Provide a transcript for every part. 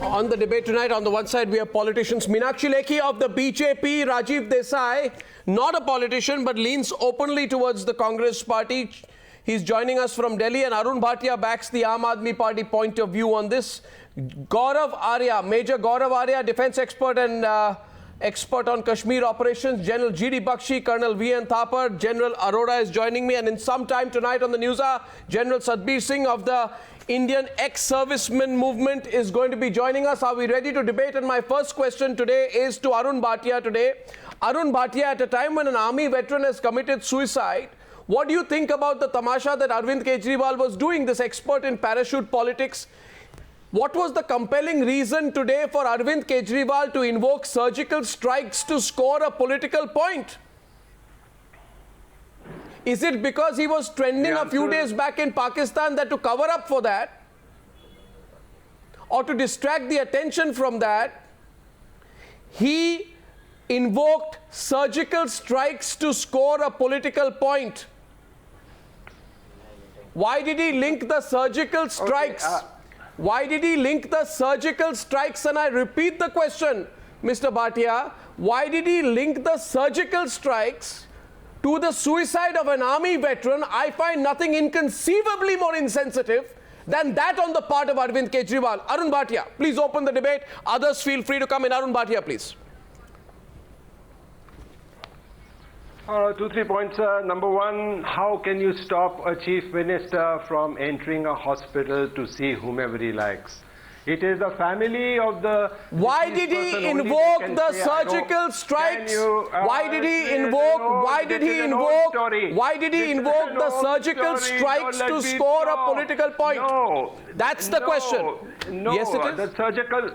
On the debate tonight, on the one side, we have politicians. Meenakshi Lekhi of the BJP, Rajiv Desai, not a politician, but leans openly towards the Congress party. He's joining us from Delhi, and Arun Bhatia backs the Aam Aadmi Party point of view on this. Gaurav Arya, Major Gaurav Arya, defense expert and expert on Kashmir operations. General G.D. Bakshi, Colonel V.N. Thapar, General Arora is joining me. And in some time tonight on the Newshour, General Satbir Singh of the Indian Ex-Servicemen movement is going to be joining us. Are we ready to debate? And my first question today is to Arun Bhatia today. Arun Bhatia, at a time when an army veteran has committed suicide, what do you think about the tamasha that Arvind Kejriwal was doing, this expert in parachute politics? What was the compelling reason today for Arvind Kejriwal to invoke surgical strikes to score a political point? Is it because he was trending a few days back in Pakistan that to cover up for that, or to distract the attention from that, he invoked surgical strikes to score a political point? Why did he link the surgical strikes? Why did he link the surgical strikes? And I repeat the question, Mr. Bhatia, why did he link the surgical strikes to the suicide of an army veteran? I find nothing inconceivably more insensitive than that on the part of Arvind Kejriwal. Arun Bhatia, please open the debate. Others feel free to come in. Arun Bhatia, please. 2-3 points. Number one, how can you stop a chief minister from entering a hospital to see whomever he likes? It is the family of the... Why did he invoke the surgical strikes? Why did he invoke the surgical strikes to score a political point? No. That's the question. No, yes, it is. The surgical...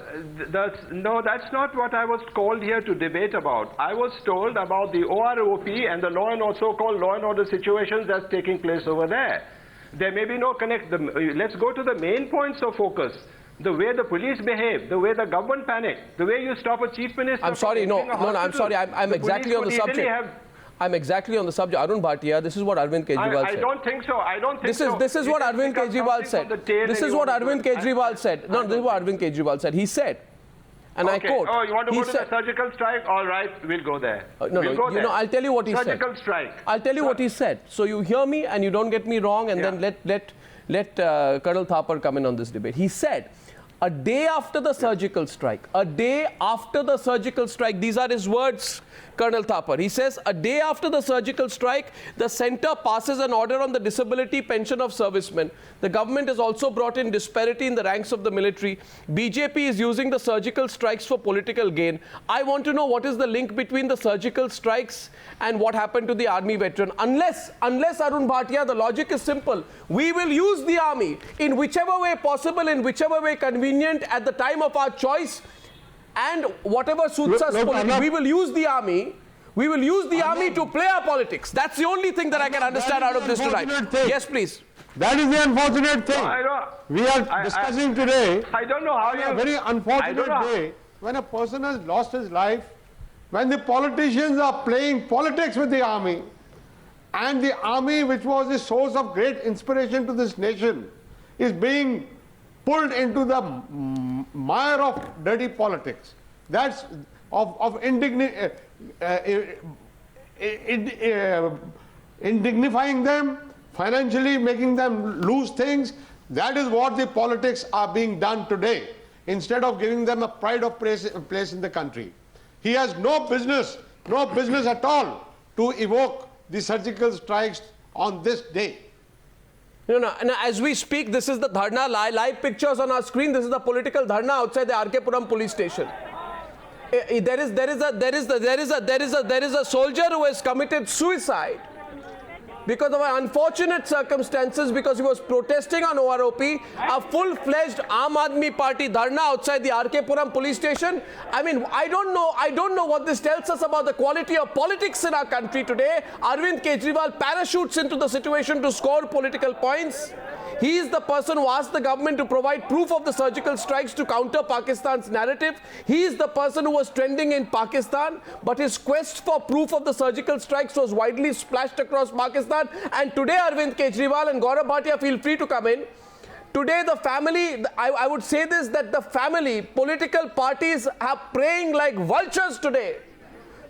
no, that's not what I was called here to debate about. I was told about the OROP and the law and so-called law and order situations that's taking place over there. There may be no connect. Let's go to the main points of focus. The way the police behave, the way the government panic, the way you stop a chief minister. I'm sorry, I'm sorry. I'm exactly on the subject. I'm exactly on the subject. Arun Bhatia, this is what Arvind Kejriwal said. I don't think so. I don't think so. This is what Arvind Kejriwal said. This is what Arvind Kejriwal said. No, this is what Arvind Kejriwal said. He said, and I quote. Oh, you want to go to the surgical strike? All right, we'll go there. I'll tell you what he said. Surgical strike. I'll tell you what he said. So you hear me and you don't get me wrong, and then let Colonel Thapar come in on this debate. He said, a day after the surgical strike, these are his words, Colonel Thapar. He says, a day after the surgical strike, the centre passes an order on the disability pension of servicemen. The government has also brought in disparity in the ranks of the military. BJP is using the surgical strikes for political gain. I want to know what is the link between the surgical strikes and what happened to the army veteran. Unless Arun Bhatia, the logic is simple. We will use the army in whichever way possible, in whichever way convenient, at the time of our choice, and whatever suits us politically. We will use the army. We will use the army to play our politics. That's the only thing that I can understand out of this tonight. Yes, please. That is the unfortunate thing. We are discussing today. I don't know how a very unfortunate day when a person has lost his life, when the politicians are playing politics with the army, and the army, which was the source of great inspiration to this nation, is being pulled into the mire of dirty politics. That's of indignifying them, financially making them lose things. That is what the politics are being done today, instead of giving them a pride of place in the country. He has no business at all to evoke the surgical strikes on this day. No, as we speak, this is the dharna, live pictures on our screen. This is the political dharna outside the RK police station. There is a soldier who has committed suicide because of unfortunate circumstances, because he was protesting on OROP, a full-fledged Aam Aadmi Party dharna outside the RK police station. I mean, I don't know what this tells us about the quality of politics in our country today. Arvind Kejriwal parachutes into the situation to score political points. He is the person who asked the government to provide proof of the surgical strikes to counter Pakistan's narrative. He is the person who was trending in Pakistan, but his quest for proof of the surgical strikes was widely splashed across Pakistan. And today, Arvind Kejriwal and Gaurav Bhatia, feel free to come in. Today, the family, I would say this, that the family, political parties are praying like vultures today.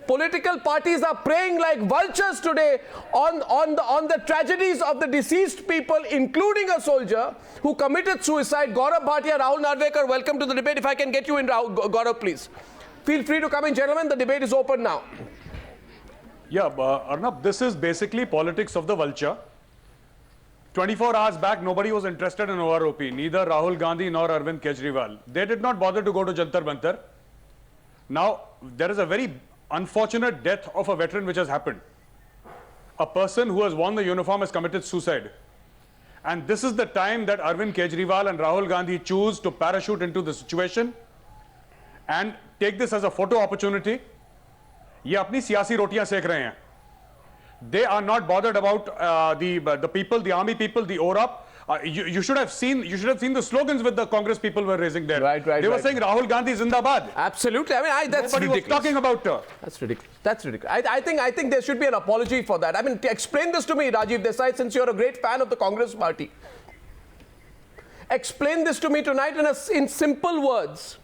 Political parties are praying like vultures today on the tragedies of the deceased people, including a soldier who committed suicide. Gaurav, Bhatia, Rahul, Narwekar, welcome to the debate. If I can get you in, Gaurav, please. Feel free to come in, gentlemen. The debate is open now. Yeah, Arnab, this is basically politics of the vulture. 24 hours back, nobody was interested in OROP, neither Rahul Gandhi nor Arvind Kejriwal. They did not bother to go to Jantar Mantar. Now, there is a very unfortunate death of a veteran which has happened. A person who has worn the uniform has committed suicide. And this is the time that Arvind Kejriwal and Rahul Gandhi choose to parachute into the situation and take this as a photo opportunity. ये अपनी सियासी रोटियां सेक रहे हैं. They are not bothered about the people, the army people, the OROP. You should have seen the slogans with the Congress people were raising there. Right. They were saying Rahul Gandhi Zindabad. Absolutely. I mean, that's Nobody ridiculous. was talking about her. That's ridiculous. That's ridiculous. I think there should be an apology for that. I mean, explain this to me, Rajiv Desai, since you're a great fan of the Congress party. Explain this to me tonight in simple words.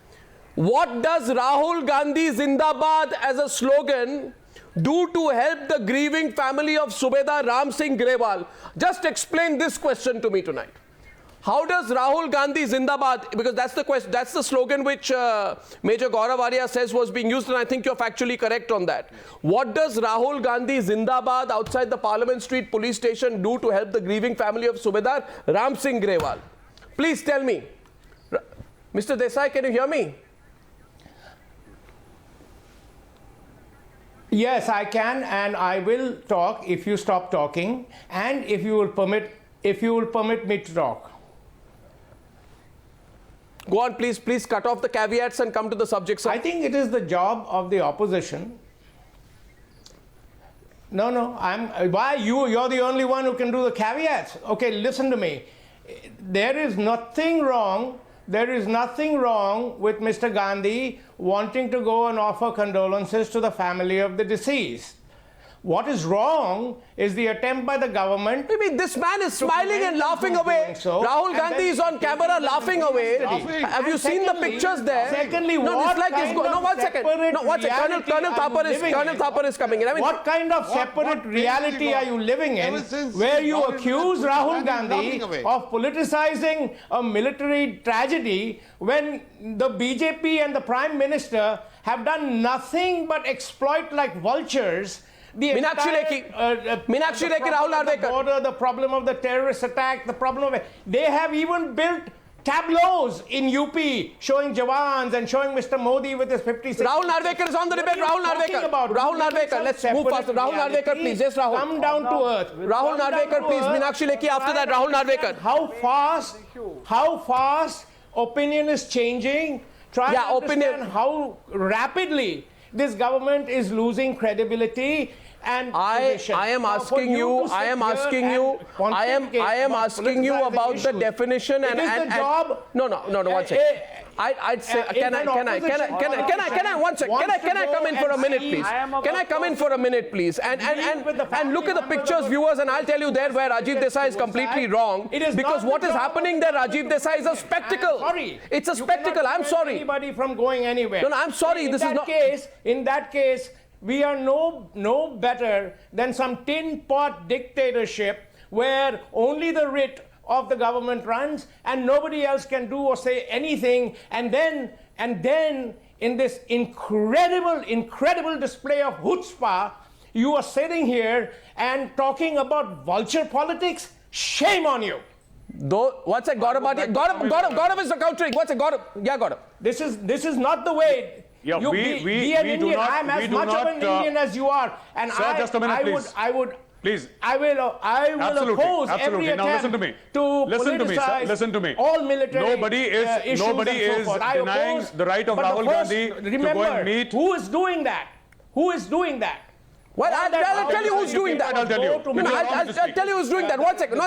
What does Rahul Gandhi Zindabad as a slogan do to help the grieving family of Subedar Ram Singh Grewal? Just explain this question to me tonight. How does Rahul Gandhi Zindabad, because that's the question, that's the slogan which Major Gaurav Arya says was being used, and I think you're factually correct on that. What does Rahul Gandhi Zindabad outside the Parliament Street police station do to help the grieving family of Subedar Ram Singh Grewal? Please tell me. Mr. Desai, can you hear me? Yes, I can, and I will talk if you stop talking, and if you will permit me to talk. Go on, please cut off the caveats and come to the subject, sir. I think it is the job of the opposition. No, why you're the only one who can do the caveats. Okay, listen to me. There is nothing wrong with Mr. Gandhi wanting to go and offer condolences to the family of the deceased. What is wrong is the attempt by the government. Maybe this man is smiling and laughing away. So, Rahul Gandhi is on camera laughing away. Have you seen the pictures there? Secondly, no, what like kind no, one second. No, one second. Colonel Thapar is coming in. I mean, what kind of separate reality are you living in where you accuse Rahul Gandhi of politicizing a military tragedy when the BJP and the Prime Minister have done nothing but exploit like vultures Meenakshi Lekhi, Rahul Narwekar. The problem of the terrorist attack, the problem of they have even built tableaus in UP showing Jawans and showing Mr. Modi with his 56. Rahul Narwekar is on the debate. Rahul Narwekar, let's move fast. Rahul Narwekar, please. Yes, Rahul. Come down to earth. Rahul Narwekar, please. Meenakshi Lekhi, after that, Rahul Narwekar. How fast opinion is changing. Try to understand how rapidly this government is losing credibility and position. I am asking you about the definition and job. No, one second. I'd say, can I come in for a minute, please? Can I come in for a minute, please? And look at the pictures, viewers, and I'll tell you there where Rajiv Desai is completely wrong. Because what is happening there, Rajiv Desai, is a spectacle. It's a spectacle. I'm sorry. Anybody from going anywhere. No, I'm sorry. In that case, we are no better than some tin pot dictatorship where only the writ of the government runs and nobody else can do or say anything, and then in this incredible display of chutzpah, you are sitting here and talking about vulture politics. Shame on you. What's a Gaurav Bhatia? Gaurav is the countering. What's a Gaurav? Yeah, Gaurav. This is not the way. Yeah, be an Indian. I am as much of an Indian as you are, and sir, just a minute, please. Please. I will oppose every attempt now listen to me. Listen to me. All military Nobody is denying the right of Rahul Gandhi to go and meet. Who is doing that? Well, I'll tell you who's doing that. I'll tell you. No, I'll tell you who's doing that. One second.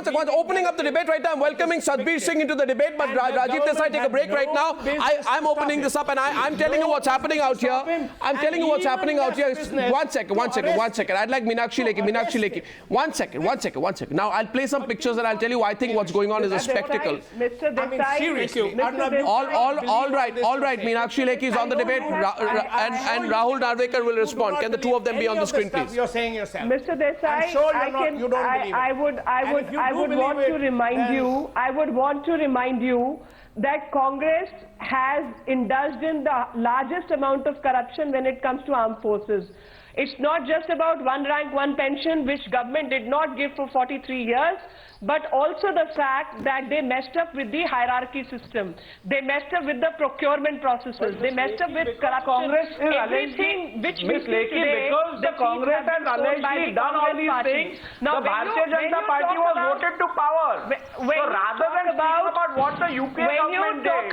Opening up the debate right now. I'm welcoming Satbir Singh into the debate, but Rajiv Desai, take a break right now. I'm opening this up and I'm telling you what's happening out here. I'm telling you what's happening out here. One second. I'd like Meenakshi Lekhi. One second. Now, I'll play some pictures and I'll tell you I think what's going on is a spectacle. Mr. Desai, seriously. All right. Meenakshi Lekhi is on the debate and Rahul Narwekar will respond. Can the two of them be on the screen, please? You're saying yourself. Mr. Desai, I would want to remind you that Congress has indulged in the largest amount of corruption when it comes to armed forces. It's not just about one rank, one pension, which government did not give for 43 years, but also the fact that they messed up with the hierarchy system. They messed up with the procurement processes. They messed up with corruption. Congress is everything which Ms. Lekhi, because the Congress has allegedly done all these things, the Bharatiya Janata Party was voted to power. So rather than speaking about what the UPA government did,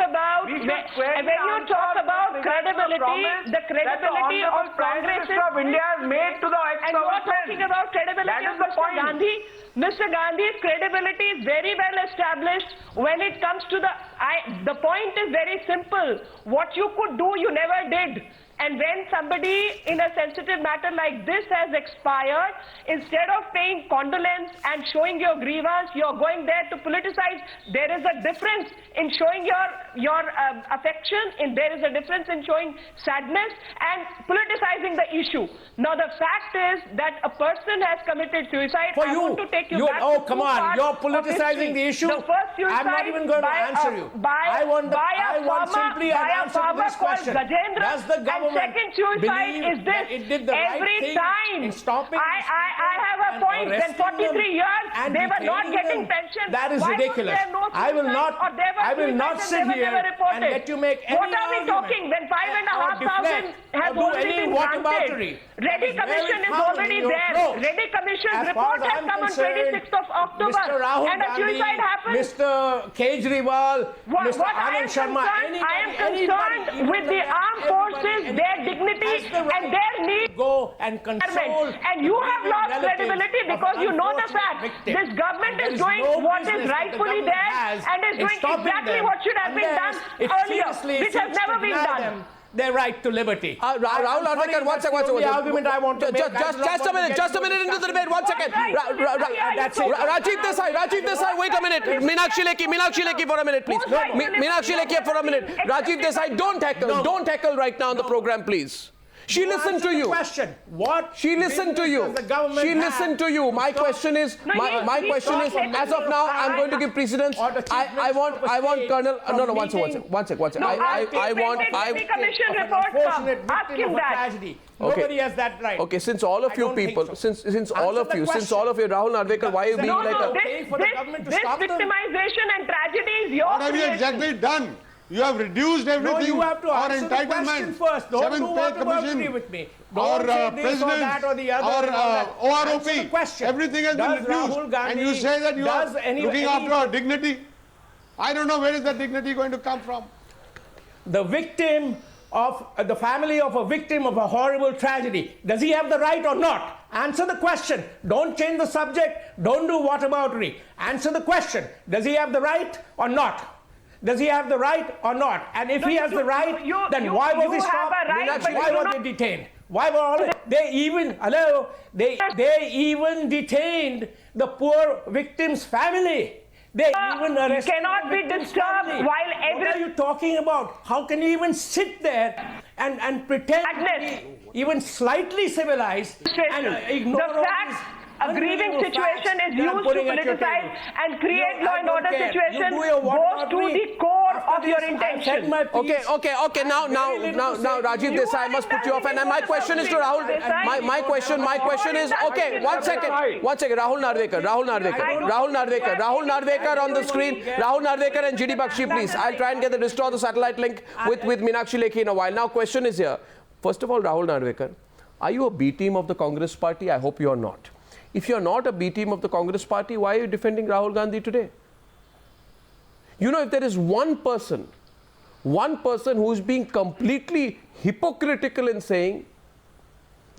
when you talk about credibility, the credibility of Congress of India has made to the and you are talking about credibility of Mr. Gandhi. Mr. Gandhi's credibility is very well established when it comes to the point is very simple. What you could do, you never did. And when somebody in a sensitive matter like this has expired, instead of paying condolence and showing your grievance, you're going there to politicize. There is a difference in showing your affection, and there is a difference in showing sadness and politicizing the issue. Now, the fact is that a person has committed suicide. For I you, want to take you back to come on, you're politicizing the issue. The first suicide I'm not even going to answer you. I want simply an answer to this question. Does the government second suicide is this. It did the every right time in stopping I have a point. When 43 years they were not getting pension. That is why ridiculous. Was there no I will not sit here and let you make any What are we talking? When 5,500 has already been granted. Reddy Commission is already there. Reddy Commission's report has come on 26th of October. And a suicide happened. Mr. Kejriwal, Mr. Anand Sharma, I am concerned with the armed forces, their dignity and their need. Go and control. And you have lost credibility because you know the fact. This government is doing what is rightfully there and is doing exactly what should have been done earlier, which has never been done. Their right to liberty. Rahul Narwekar, one second. The argument I want to make. Just a minute into the debate. One second. Rajiv Desai, wait a minute. Meenakshi Lekhi for a minute, please. Meenakshi Lekhi for a minute. Rajiv Desai, don't tackle right now on the program, please. She listened to you. Question. What? She listened to you. She listened to you. My question is, as of now, I'm going to give precedence. I want Colonel. No, one second. I want. Commission report. Ask him that. Nobody has that right. Okay, since all of you people, since all of you, Rahul Narwekar, why are you being like a... This victimization and tragedy is your What have you exactly done? You have reduced everything. No, you have to answer the question first. Don't do whatever with me. Don't say this or that or the other. OROP. Everything has been reduced. And you say that you are looking after our dignity. I don't know where is that dignity going to come from. The victim of the family of a victim of a horrible tragedy. Does he have the right or not? Answer the question. Don't change the subject. Don't do whataboutery. Answer the question. Does he have the right or not? Does he have the right or not? And if he has the right, then why was he stopped? Why was he detained? Why were all they even detained the poor victim's family? They even arrested cannot be disturbed while every... What are you talking about? How can you even sit there and pretend to be even slightly civilized and ignore the fact a grieving situation is used to politicize and create law and order situation goes to the core of your intention. Okay. Now, Rajiv Desai, I must put you off. And my question is to Rahul. My question is, okay, one second. Rahul Narwekar on the screen. Rahul Narwekar and GD Bakshi, please. I'll try and restore the satellite link with Meenakshi Lekhi in a while. Now, question is here. First of all, Rahul Narwekar, are you a B team of the Congress party? I hope you are not. If you are not a B team of the Congress party, why are you defending Rahul Gandhi today? You know, if there is one person who is being completely hypocritical in saying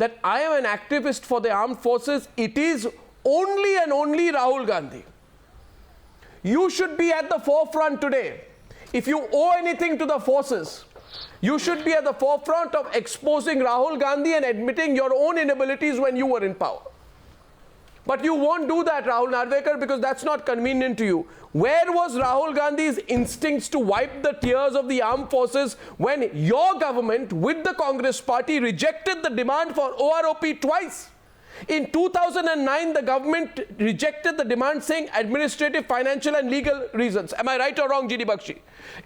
that I am an activist for the armed forces, it is only and only Rahul Gandhi. You should be at the forefront today. If you owe anything to the forces, you should be at the forefront of exposing Rahul Gandhi and admitting your own inabilities when you were in power. But you won't do that, Rahul Narwekar, because that's not convenient to you. Where was Rahul Gandhi's instincts to wipe the tears of the armed forces when your government with the Congress party rejected the demand for OROP twice? In 2009, the government rejected the demand saying administrative, financial and legal reasons. Am I right or wrong, GD Bakshi?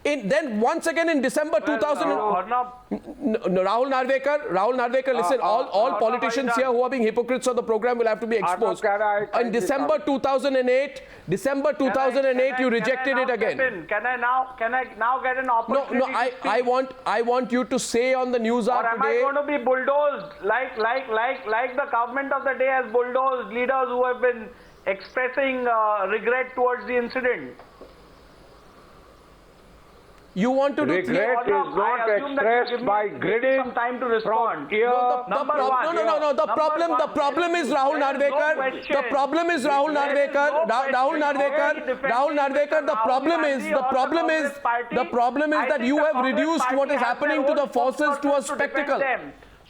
Then once again in December 2000... Rahul Narwekar, listen, all politicians here who are being hypocrites on the program will have to be exposed. In December 2008, you rejected it again. Can I now get an opportunity? No, I want you to say on the Newshour today... Or am I going to be bulldozed like the government of the day has bulldozed leaders who have been expressing regret towards the incident? You want to regret is not expressed by grinning some time to respond. Here. The problem is Rahul Narwekar. The problem is Rahul Narwekar. The problem is that you have reduced what is happening to the forces to a spectacle.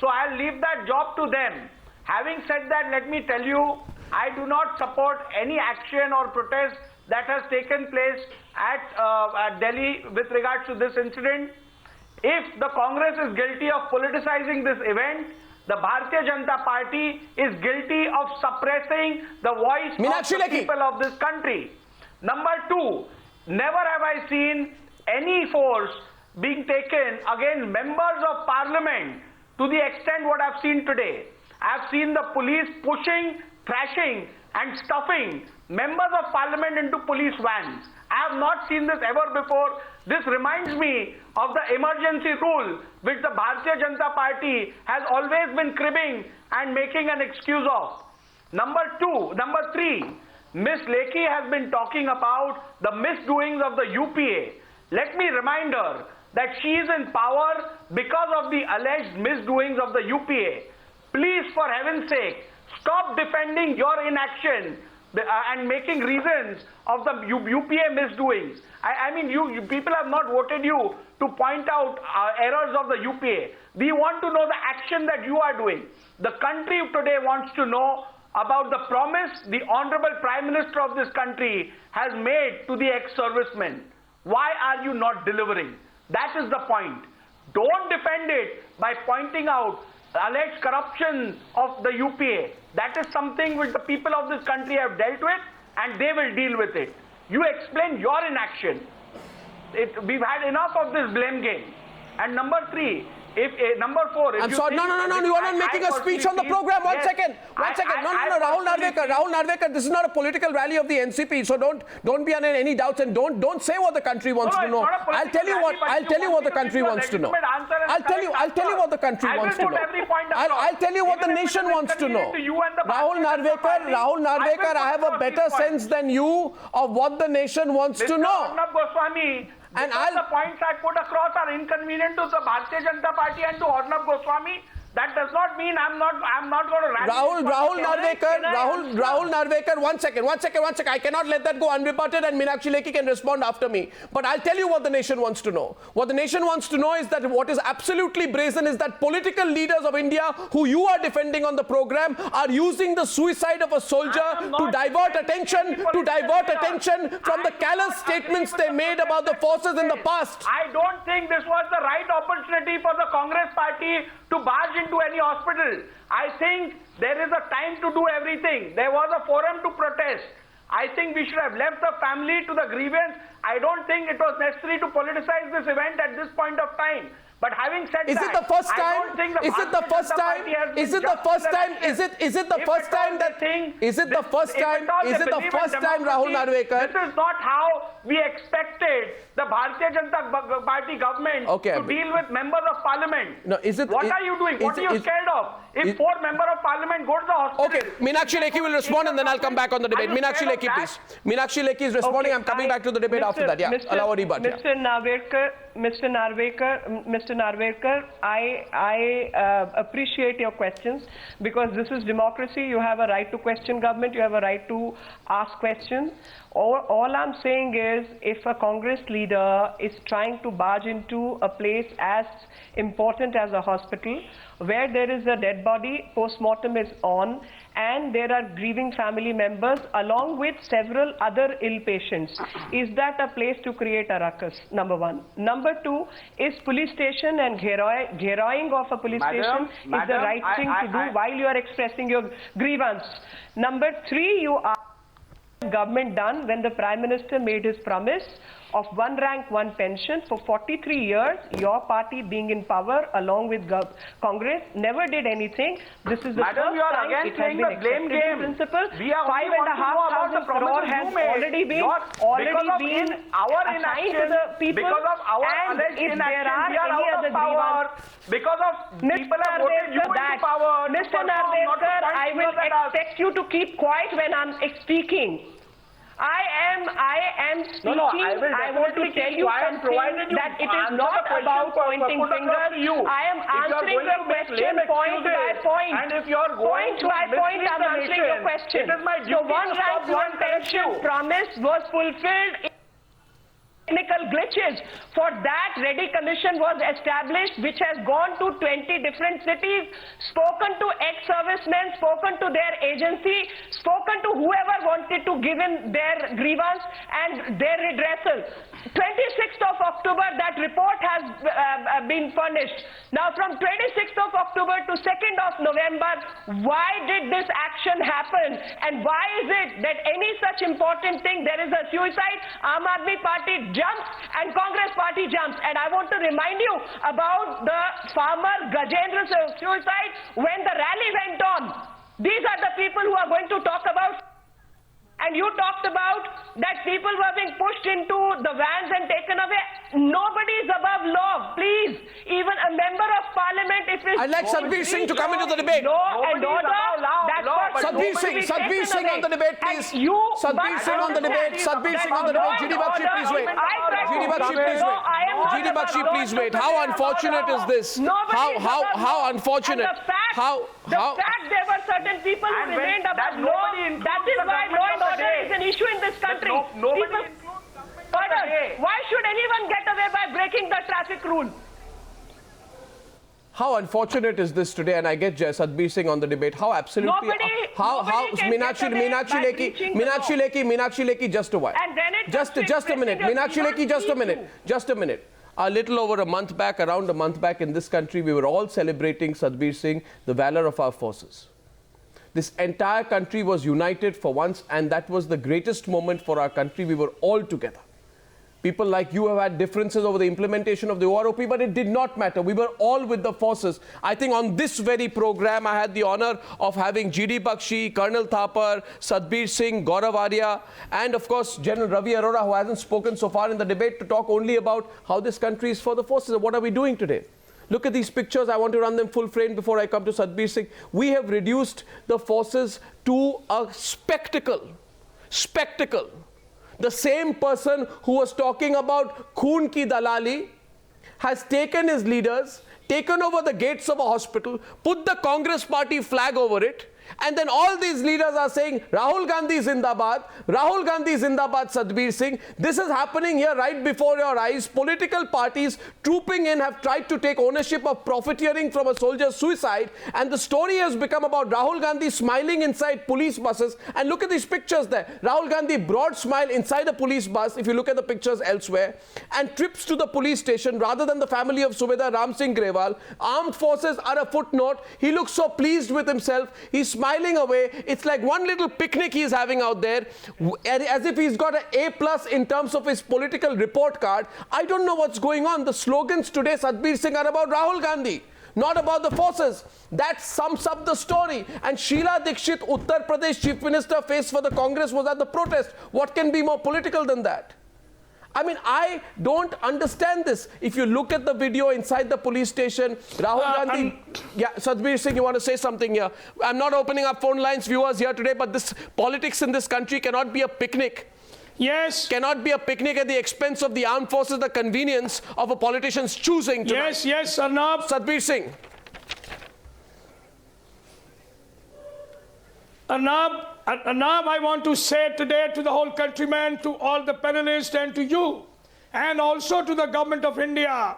So I'll leave that job to them. Having said that, let me tell you, I do not support any action or protest that has taken place at Delhi with regards to this incident. If the Congress is guilty of politicizing this event, the Bharatiya Janata Party is guilty of suppressing the voice of the people of this country. Number two, never have I seen any force being taken against members of parliament to the extent what I've seen today. I've seen the police pushing, thrashing and stuffing members of parliament into police vans. I have not seen this ever before. This reminds me of the emergency rule which the Bharatiya Janata Party has always been cribbing and making an excuse of. Number three, Miss Lekhi has been talking about the misdoings of the UPA. Let me remind her that she is in power because of the alleged misdoings of the UPA. Please, for heaven's sake, stop defending your inaction and making reasons of the UPA misdoings. I mean, you people have not voted you to point out errors of the UPA. We want to know the action that you are doing. The country today wants to know about the promise the Honorable Prime Minister of this country has made to the ex-servicemen. Why are you not delivering? That is the point. Don't defend it by pointing out alleged corruption of the UPA. That is something which the people of this country have dealt with and they will deal with it. You explain your inaction. We've had enough of this blame game. And number four. I'm sorry. No. You are not making a speech on the program. One second. No. Rahul Narwekar. This is not a political rally of the NCP. So don't be under any doubts and don't say what the country wants to know. I'll tell you what the country wants to know. I'll tell you what the country wants to know. I'll tell you what the nation wants to know. Rahul Narwekar, I have a better sense than you of what the nation wants to know. Arnab Goswami. And the points I put across are inconvenient to the Bharatiya Janata Party and to Arnab Goswami. That does not mean I'm not going to rally. Rahul Narwekar, one second. I cannot let that go unrebutted and Meenakshi Lekhi can respond after me. But I'll tell you what the nation wants to know. What the nation wants to know is that what is absolutely brazen is that political leaders of India who you are defending on the program are using the suicide of a soldier to divert attention from the callous statements they made about the forces in the past. I don't think this was the right opportunity for the Congress party to barge into any hospital. I think there is a time to do everything. There was a forum to protest. I think we should have left the family to the grievance. I don't think it was necessary to politicize this event at this point of time. But having said that, Rahul Narwekar? This is not how we expected the Bharatiya Janata Party government to deal with members of parliament. No, what are you doing? What are you scared of? If 4 members of parliament go to the hospital... Okay, Meenakshi Lekhi will respond and then I'll come back on the debate. Meenakshi Lekhi, please. Meenakshi Lekhi is responding. I'm coming back to the debate after that. Yeah, allow a rebut. Mr. Narwekar, Mr. Narwekar, I appreciate your questions because this is democracy. You have a right to question government. You have a right to ask questions. All I'm saying is, if a Congress leader is trying to barge into a place as important as a hospital, where there is a dead body, post-mortem is on, and there are grieving family members along with several other ill patients, is that a place to create a ruckus? Number one. Number two, is police station and gheraoing of a police station is the right thing to do while you are expressing your grievance? Number three, you are government done when the Prime Minister made his promise of one rank, one pension for 43 years. Your party being in power along with Congress never did anything. This is the first time it has been accepted in principle. 5,500 crore has already been assigned to the people, and if there are any other grievances, because of people have voted you into power. Mr. Narwekar, I will expect you to keep quiet when I'm speaking. I am speaking. I want to tell you something, that it is not about pointing fingers. I am answering your question point by point. And if you are going point, I'm answering your question. It is my duty so one rank, one pension promise was fulfilled. Technical glitches. For that, Reddy Commission was established, which has gone to 20 different cities, spoken to ex-servicemen, spoken to their agency, spoken to whoever wanted to give in their grievance and their redressal. 26th of October, that report has been furnished. Now, from 26th of October to 2nd of November, why did this action happen? And why is it that any such important thing, there is a suicide, Aam Aadmi Party jumps and Congress Party jumps? And I want to remind you about the farmer Gajendra's suicide when the rally went on. These are the people who are going to talk about. And you talked about that people were being pushed into the vans and taken away. Nobody is above law. Please, even a member of parliament, if it's... I'd like Satbir Singh to come into the debate. Law and order, that's what... Satbir Singh on the debate, please. Satbir Singh on the debate. Satbir Singh on the debate. GD Bakshi, please wait. GD Bakshi, please wait. GD Bakshi, please wait. How unfortunate is this? How unfortunate? The fact there were certain people who remained above law, that is why law and order is an issue in this country. Why should anyone get away by breaking the traffic rule? How unfortunate is this today? And I get Satbir Singh on the debate. How absolutely... Meenakshi Lekhi, just a while. Just a minute. Meenakshi Lekhi, just a minute. A little over a month back, around a month back in this country, we were all celebrating Satbir Singh, the valor of our forces. This entire country was united for once, and that was the greatest moment for our country. We were all together. People like you have had differences over the implementation of the OROP, but it did not matter. We were all with the forces. I think on this very program, I had the honor of having GD Bakshi, Colonel Thapar, Satbir Singh, Gaurav, Arya, and of course, General Ravi Arora, who hasn't spoken so far in the debate, to talk only about how this country is for the forces. What are we doing today? Look at these pictures. I want to run them full frame before I come to Satbir Singh. We have reduced the forces to a spectacle. Spectacle. The same person who was talking about Khoon ki dalali has taken his leaders, taken over the gates of a hospital, put the Congress Party flag over it, and then all these leaders are saying, Rahul Gandhi Zindabad, Rahul Gandhi Zindabad, Satbir Singh. This is happening here right before your eyes. Political parties trooping in have tried to take ownership of profiteering from a soldier's suicide. And the story has become about Rahul Gandhi smiling inside police buses. And look at these pictures there. Rahul Gandhi, broad smile inside a police bus, if you look at the pictures elsewhere, and trips to the police station rather than the family of Subedar Ram Singh Kejriwal. Armed forces are a footnote. He looks so pleased with himself. He's smiling away. It's like one little picnic he's having out there, as if he's got an A+ in terms of his political report card. I don't know what's going on. The slogans today, Satbir Singh, are about Rahul Gandhi, not about the forces. That sums up the story. And Sheila Dikshit, Uttar Pradesh Chief Minister, faced for the Congress, was at the protest. What can be more political than that? I mean, I don't understand this. If you look at the video inside the police station, Rahul Gandhi... Yeah, Satbir Singh, you want to say something here? I'm not opening up phone lines, viewers here today, but this politics in this country cannot be a picnic. Yes. cannot be a picnic at the expense of the armed forces, the convenience of a politician's choosing tonight. Yes, Arnab. Satbir Singh. Arnab, I want to say today to the whole countrymen, to all the panelists and to you, and also to the government of India,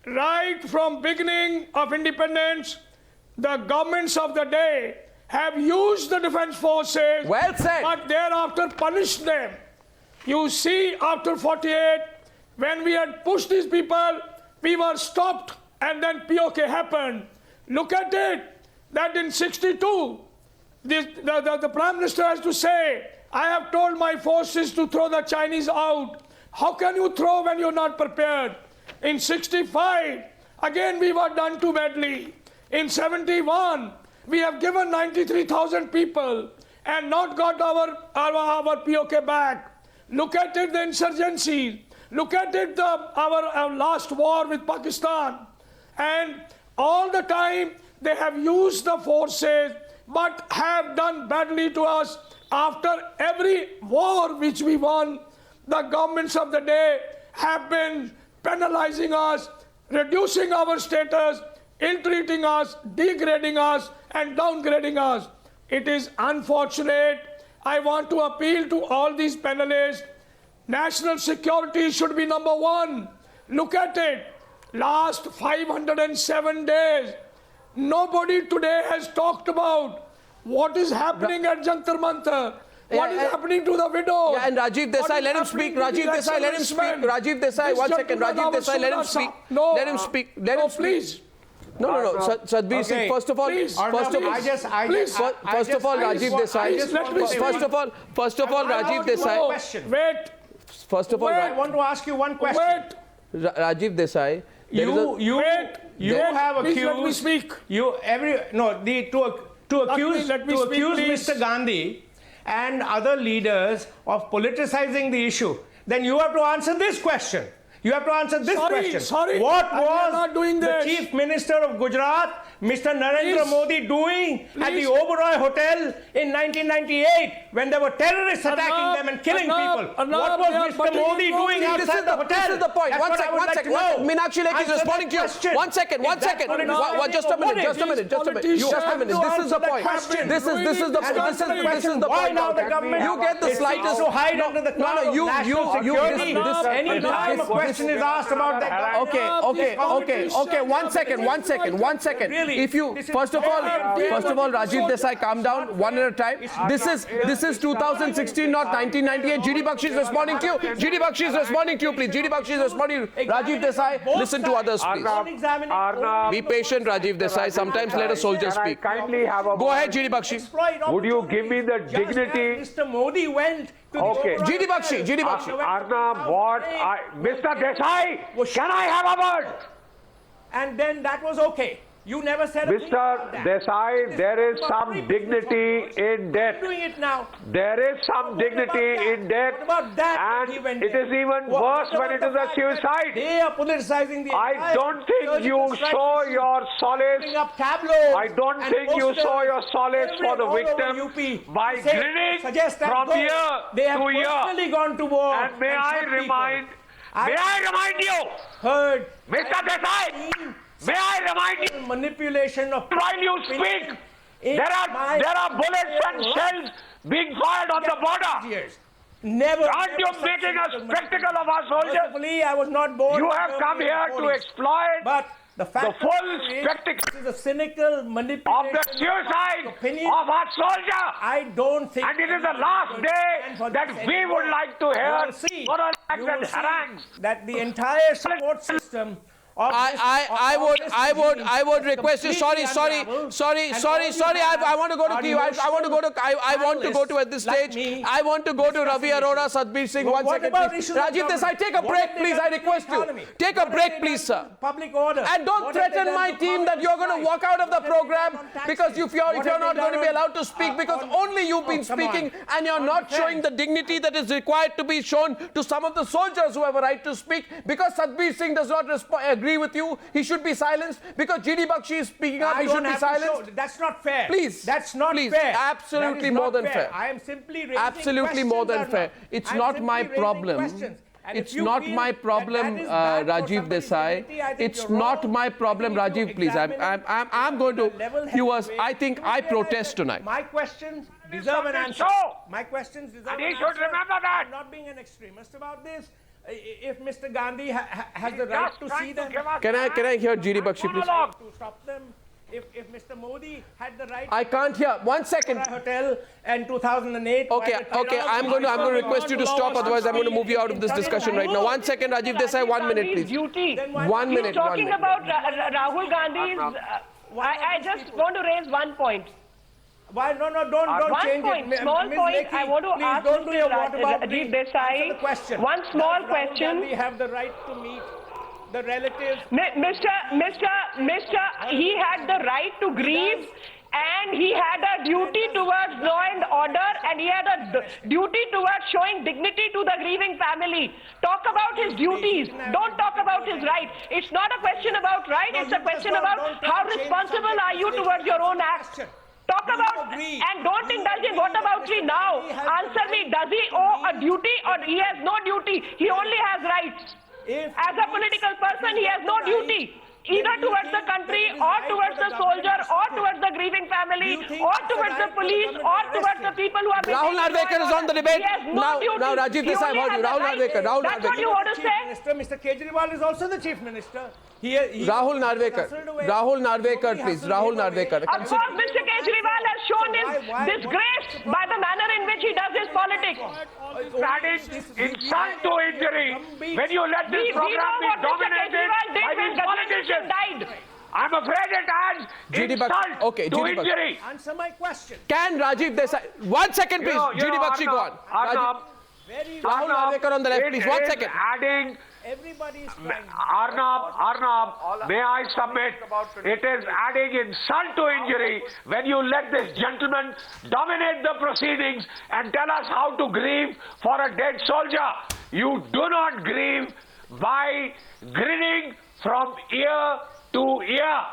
right from beginning of independence, the governments of the day have used the defense forces, Well said. but thereafter punished them. You see, after 48, when we had pushed these people, we were stopped, and then POK happened. Look at it, that in 62, the Prime Minister has to say, I have told my forces to throw the Chinese out. How can you throw when you're not prepared? In 65, again we were done too badly. In 71, we have given 93,000 people and not got our POK back. Look at it, the insurgency. Look at it, our last war with Pakistan. And all the time they have used the forces but have done badly to us. After every war which we won, the governments of the day have been penalizing us, reducing our status, ill-treating us, degrading us, and downgrading us. It is unfortunate. I want to appeal to all these panelists. National security should be number one. Look at it. Last 507 days, nobody today has talked about what is happening at Jantar Mantar. What is happening to the widows? Yeah, and Rajiv Desai, let him speak. Rajiv Desai, let him speak. Rajiv Desai, 1 second. Rajiv Desai, let him speak. No, let him speak. Let him speak. Please. No. Satbir Singh, first of all, Please. first of all, Rajiv Desai. First of all, Rajiv Desai. Wait. First of all, I want to ask you one question. Rajiv Desai. You have accused. Please let me speak. To accuse Mr. Gandhi and other leaders of politicizing the issue, then you have to answer this question. You have to answer this question. What was the Chief Minister of Gujarat, Mr. Narendra Modi, doing at the Oberoi Hotel in 1998 when there were terrorists attacking them and killing people? What was Mr. Modi doing outside the hotel? This is the point. One second. Meenakshi Lekhi is responding to you. One second. Just a minute. This is the point. This is the point. Why now the government? You get the slightest. To hide under the cloud of national security. Any time a question is asked about that. Okay. One second. Really, if you first of all, Rajiv Desai, calm down one at a time. This is 2016, not 1998. GD Bakshi is responding to you. GD Bakshi is responding to you, please. GD Bakshi is responding to you. Rajiv Desai, listen to others, please. Arnab, Be patient, Rajiv Desai. Sometimes let a soldier speak. Kindly have a Go ahead, GD Bakshi. Would you give me the dignity? Mr. Modi went to Okay. the GD Bakshi. Arnab, Mr. Desai, can I have a word? and then that was okay. You never said a thing about Mr. that. Desai, there is some dignity in death. Doing it now. There is some dignity in death, What about that? and it is even worse when it is a suicide. They are politicizing the I don't think you show your solace. I don't think you show your solace for the victim by grinning from here they have to here. personally gone to war. And may I remind you, heard Mr. Desai, may I remind you, manipulation of while you speak, there are bullets and shells being fired on the border. Never. Aren't you making a spectacle of our soldiers? Mercifully, I was not born. You have come here to exploit but the fact the full spectacle is a cynical of manipulation the suicide opinion. of our soldier. I don't think. And it is the last day that we would like to hear moral acts and harangues. That the entire support system of I would request you. Sorry. I want to go to Key. I want to go to at this stage. I want to go to Ravi, Arora, Satbir Singh. 1 second, please. Rajiv Desai, take a break, please. I request you. Take a break, please, sir. Public order. And don't threaten my team that you're going to walk out of the program because if you're not going to be allowed to speak because only you've been speaking and you're not showing the dignity that is required to be shown to some of the soldiers who have a right to speak because Satbir Singh does not agree agree with you. He should be silenced because GD Bakshi is speaking up. He should be silenced. That's not fair. Please. That's not please. fair. Absolutely more than fair. I am simply raising absolutely more than fair. It's not my problem. It's not my problem, Rajiv Desai. It's not my problem, Rajiv. Please, I'm going to. Viewers, I think I protest tonight. My questions deserve an answer. My questions deserve an answer. And he should remember that. I'm not being an extremist about this. If Mr. Gandhi has the right to see them, can I hear GD Bakshi, please? To stop them. If Mr. Modi had the right, I can't hear. 1 second. Hotel in 2008. Okay. I'm going to request you to stop. Otherwise, I'm going to move you out of this discussion right now. 1 second, Rajiv Desai. 1 minute, please. Duty. 1 minute. He's talking about Rahul Gandhi's. I just want to raise one point. Why? No, don't change point, it. Small Ms. point. Lekhi, I want to ask Rajiv Desai. Question. One small question. We have the right to meet the relatives. Mr. He had the right to grieve, and he had a duty towards law and order, and he had a duty towards showing dignity to the grieving family. Talk about his duties. Don't talk about his right. It's not a question about right. It's a question about how responsible are you towards your own acts. Talk about, and don't indulge in whataboutery now. Answer me, does he owe a duty or he has no duty? He only has rights. As a political person, he has no duty, either towards the country or towards the soldier or towards the grieving family or towards the police or towards the people who are... Rahul Narwekar is on the debate. Now, Rajiv Desai, Rahul Narwekar. That's what you want to say? Mr. Kejriwal is also the Chief Minister. Rahul Narwekar. Rahul Narwekar, please. Rahul Narwekar. Of course, Mr. Kejriwal has shown his disgrace by the manner in which he does his politics. That is insult to injury when you let this program be dominated by these politicians. I'm afraid it adds insult to injury. Answer my question. Can Rajiv Desai... 1 second, please. GD Bakshi, go on. Rahul Narwekar on the left, please. 1 second. Adding... Everybody is Arnab, may I submit, it is adding insult to injury when you let this gentleman dominate the proceedings and tell us how to grieve for a dead soldier. You do not grieve by grinning from ear to ear.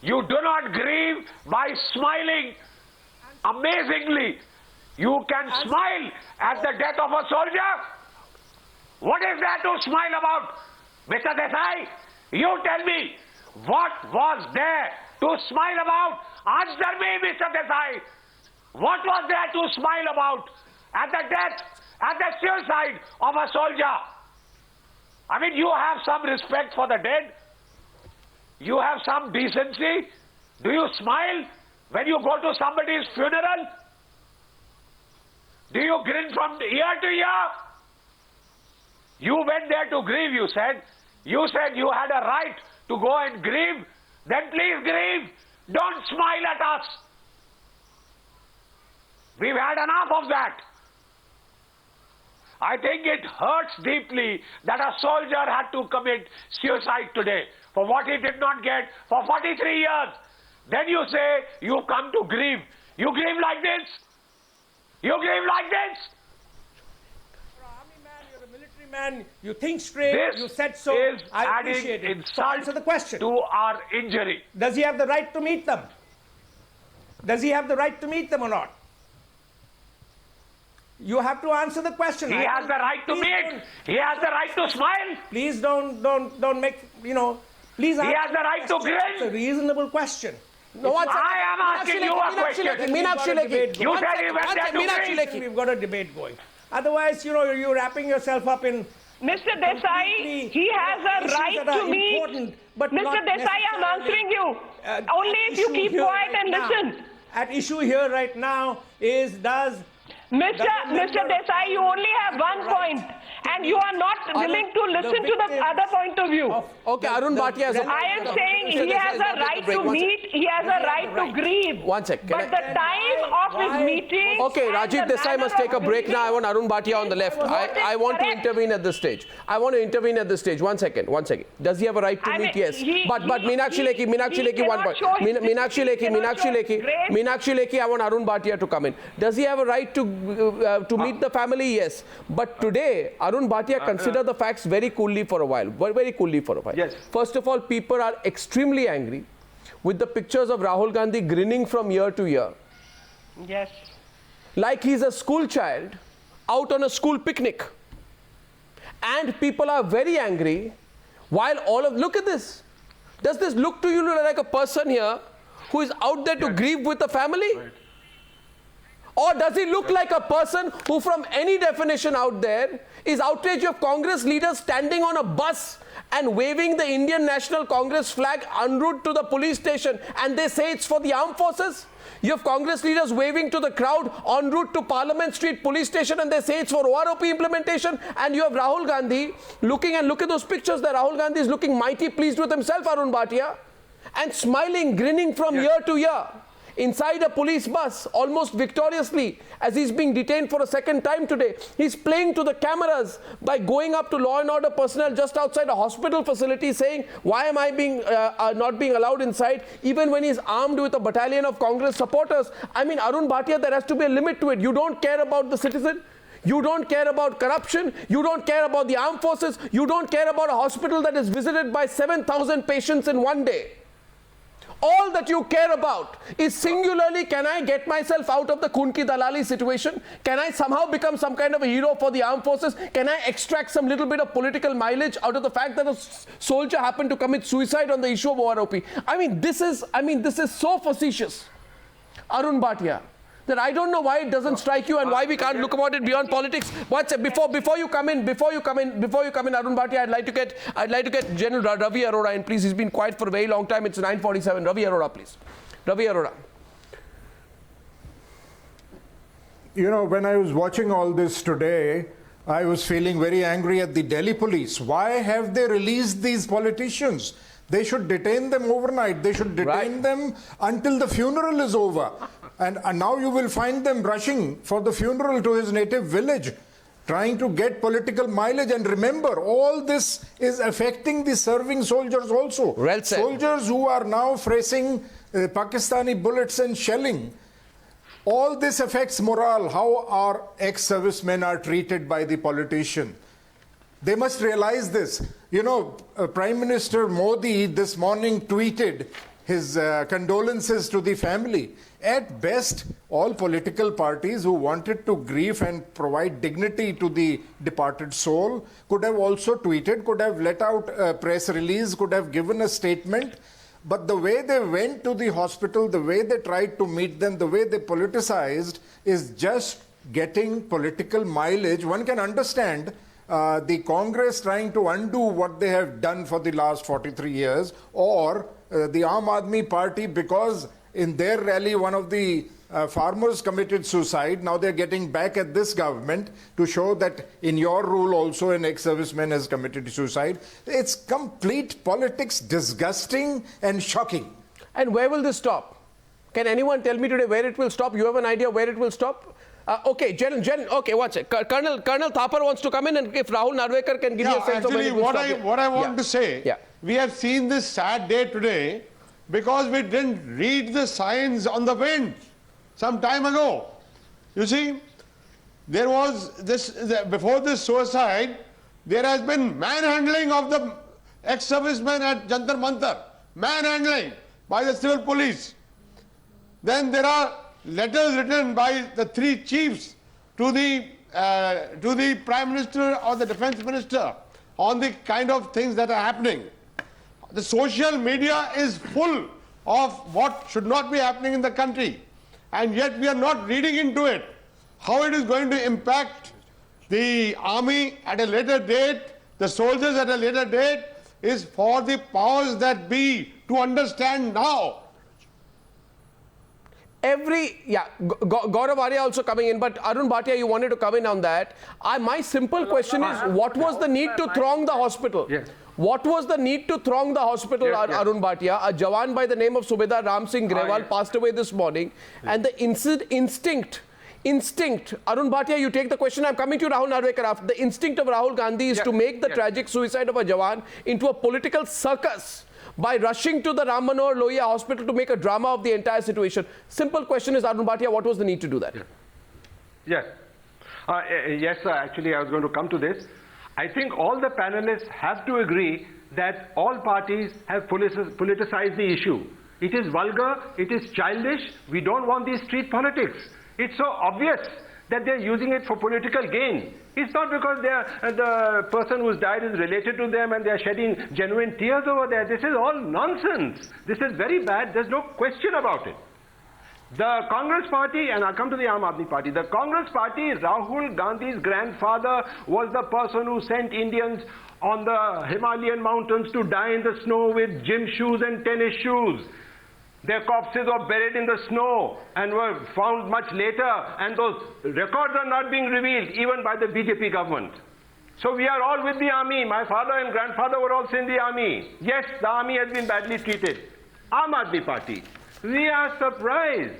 You do not grieve by smiling amazingly. You can smile at the death of a soldier. What is there to smile about? Mr. Desai, you tell me, what was there to smile about? Answer me, Mr. Desai. What was there to smile about at the death, at the suicide of a soldier? I mean, you have some respect for the dead. You have some decency. Do you smile when you go to somebody's funeral? Do you grin from ear to ear? You went there to grieve, you said. You said you had a right to go and grieve. Then please grieve. Don't smile at us. We've had enough of that. I think it hurts deeply that a soldier had to commit suicide today for what he did not get for 43 years. Then you say you come to grieve. You grieve like this? You grieve like this? Man, you think straight, this you said so, is I appreciate it. So answer the question. To our injury. Does he have the right to meet them? Does he have the right to meet them or not? You have to answer the question. He has the right to meet. He has the right to smile. Please don't make, please he has the right to grin. It's a reasonable question. No, I am asking you a question. Meenakshi Lekhi. You said he went there to Lekhi. We've got a debate going. Otherwise, you're wrapping yourself up in... Mr. Desai, he has a right to meet. But Mr. Desai, I'm answering you. Only if you keep quiet and listen. At issue here right now is Mr. Desai, you only have 1 point. And you are not willing to listen to the other point of view. Okay, Arun Bhatia has I am saying he has a right to meet, he has a right to grieve. 1 second. But the time of his meeting... Okay, Rajiv Desai must take a break now. I want Arun Bhatia on the left. I want to intervene at this stage. I want to intervene at this stage. 1 second. Does he have a right to meet? Yes. But Meenakshi Lekhi, 1 point. Meenakshi Lekhi, I want Arun Bhatia to come in. Does he have a right to meet the family? Yes. But today, Arun Bhatia, consider the facts very coolly for a while. Very coolly for a while. Yes. First of all, people are extremely angry with the pictures of Rahul Gandhi grinning from year to year. Yes. Like he's a school child out on a school picnic. And people are very angry while look at this. Does this look to you like a person here who is out there to grieve with the family? Right. Or does he look like a person who, from any definition out there, is outraged of Congress leaders standing on a bus and waving the Indian National Congress flag en route to the police station, and they say it's for the armed forces? You have Congress leaders waving to the crowd en route to Parliament Street police station, and they say it's for OROP implementation. And you have Rahul Gandhi looking, and look at those pictures there. Rahul Gandhi is looking mighty pleased with himself, Arun Bhatia, and smiling, grinning from year to year inside a police bus, almost victoriously, as he's being detained for a second time today. He's playing to the cameras by going up to law and order personnel just outside a hospital facility, saying, why am I not being allowed inside, even when he's armed with a battalion of Congress supporters? I mean, Arun Bhatia, there has to be a limit to it. You don't care about the citizen. You don't care about corruption. You don't care about the armed forces. You don't care about a hospital that is visited by 7,000 patients in one day. All that you care about is singularly, can I get myself out of the Khun Ki Dalali situation? Can I somehow become some kind of a hero for the armed forces? Can I extract some little bit of political mileage out of the fact that a soldier happened to commit suicide on the issue of OROP? I mean, this is so facetious, Arun Bhatia, that I don't know why it doesn't strike you and why we can't look about it beyond politics. Before you come in, Arun Bhatia, I'd like to get General Ravi Arora in, please. He's been quiet for a very long time. It's 9:47. Ravi Arora, please. Ravi Arora. You know, when I was watching all this today, I was feeling very angry at the Delhi police. Why have they released these politicians? They should detain them overnight. They should detain them until the funeral is over. And now you will find them rushing for the funeral to his native village, trying to get political mileage. And remember, all this is affecting the serving soldiers also. Well said. Soldiers who are now facing Pakistani bullets and shelling. All this affects morale, how our ex-servicemen are treated by the politician. They must realize this. You know, Prime Minister Modi this morning tweeted his condolences to the family. At best, all political parties who wanted to grieve and provide dignity to the departed soul could have also tweeted, could have let out a press release, could have given a statement. But the way they went to the hospital, the way they tried to meet them, the way they politicized is just getting political mileage. One can understand the Congress trying to undo what they have done for the last 43 years, or the Aam Aadmi Party, because in their rally one of the farmers committed suicide. Now they're getting back at this government to show that in your rule also an ex-serviceman has committed suicide. It's complete politics, disgusting and shocking. And where will this stop? Can anyone tell me today where it will stop? You have an idea where it will stop? Okay, okay, watch it. Colonel Thapar wants to come in, and if Rahul Narwekar can give you a sense of actually, what I want to say, we have seen this sad day today because we didn't read the signs on the wind some time ago. You see, there was this, before this suicide, there has been manhandling of the ex-servicemen at Jantar Mantar, manhandling by the civil police. Then there are letters written by the three chiefs to the Prime Minister or the Defence Minister on the kind of things that are happening. The social media is full of what should not be happening in the country, and yet we are not reading into it. How it is going to impact the army at a later date, the soldiers at a later date, is for the powers that be to understand now. Gaurav, Arya also coming in, but Arun Bhatia, you wanted to come in on that. My simple question is, what was the need to throng the hospital? Yes. What was the need to throng the hospital, Arun Bhatia? A Jawan by the name of Subedar Ram Singh Grewal passed away this morning, and the instinct, Arun Bhatia, you take the question. I'm coming to Rahul Narwekar after. The instinct of Rahul Gandhi is to make the tragic suicide of a Jawan into a political circus by rushing to the Ram Manohar Lohia hospital to make a drama of the entire situation. Simple question is, Arun Bhatia, what was the need to do that? Yes. Yes, sir. Actually, I was going to come to this. I think all the panelists have to agree that all parties have politicized the issue. It is vulgar, it is childish, we don't want these street politics. It's so obvious that they're using it for political gain. It's not because the person who's died is related to them and they're shedding genuine tears over there. This is all nonsense. This is very bad, there's no question about it. The Congress party, and I'll come to the Aam Aadmi party, the Congress party, Rahul Gandhi's grandfather was the person who sent Indians on the Himalayan mountains to die in the snow with gym shoes and tennis shoes. Their corpses were buried in the snow and were found much later, and those records are not being revealed even by the BJP government. So we are all with the army. My father and grandfather were also in the army. Yes, the army has been badly treated. Aam Aadmi party. We are surprised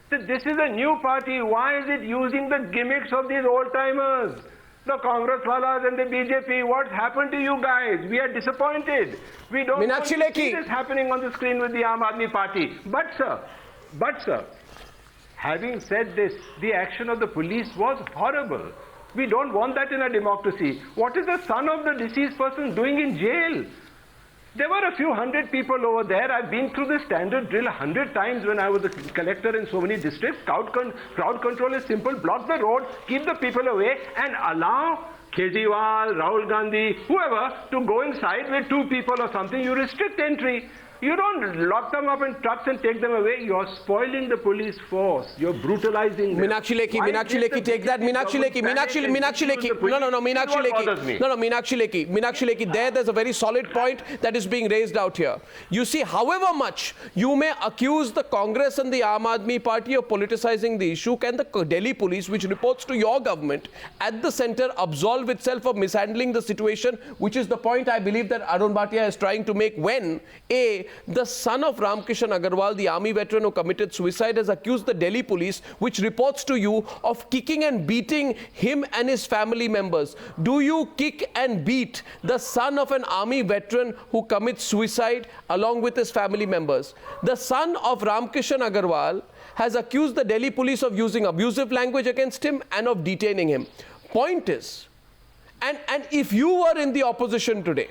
that this is a new party. Why is it using the gimmicks of these old-timers? The Congress walas and the BJP, what happened to you guys? We are disappointed. We don't want to see this happening on the screen with the Aam Aadmi party. But sir, having said this, the action of the police was horrible. We don't want that in a democracy. What is the son of the deceased person doing in jail? There were a few hundred people over there. I've been through this standard drill 100 times when I was a collector in so many districts. Crowd control is simple. Block the road, keep the people away, and allow Kejriwal, Rahul Gandhi, whoever, to go inside with 2 people or something. You restrict entry. You don't lock them up in trucks and take them away. You're spoiling the police force. You're brutalizing them. Meenakshi Lekhi, take that. Meenakshi Lekhi. Meenakshi Lekhi, there's a very solid point that is being raised out here. You see, however much you may accuse the Congress and the Aam Aadmi party of politicizing the issue, can the Delhi police, which reports to your government, at the center absolve itself of mishandling the situation, which is the point I believe that Arun Bhatia is trying to make when, the son of Ramkishan Agarwal, the army veteran who committed suicide, has accused the Delhi police, which reports to you, of kicking and beating him and his family members. Do you kick and beat the son of an army veteran who commits suicide along with his family members? The son of Ramkishan Agarwal has accused the Delhi police of using abusive language against him and of detaining him. Point is, and if you were in the opposition today,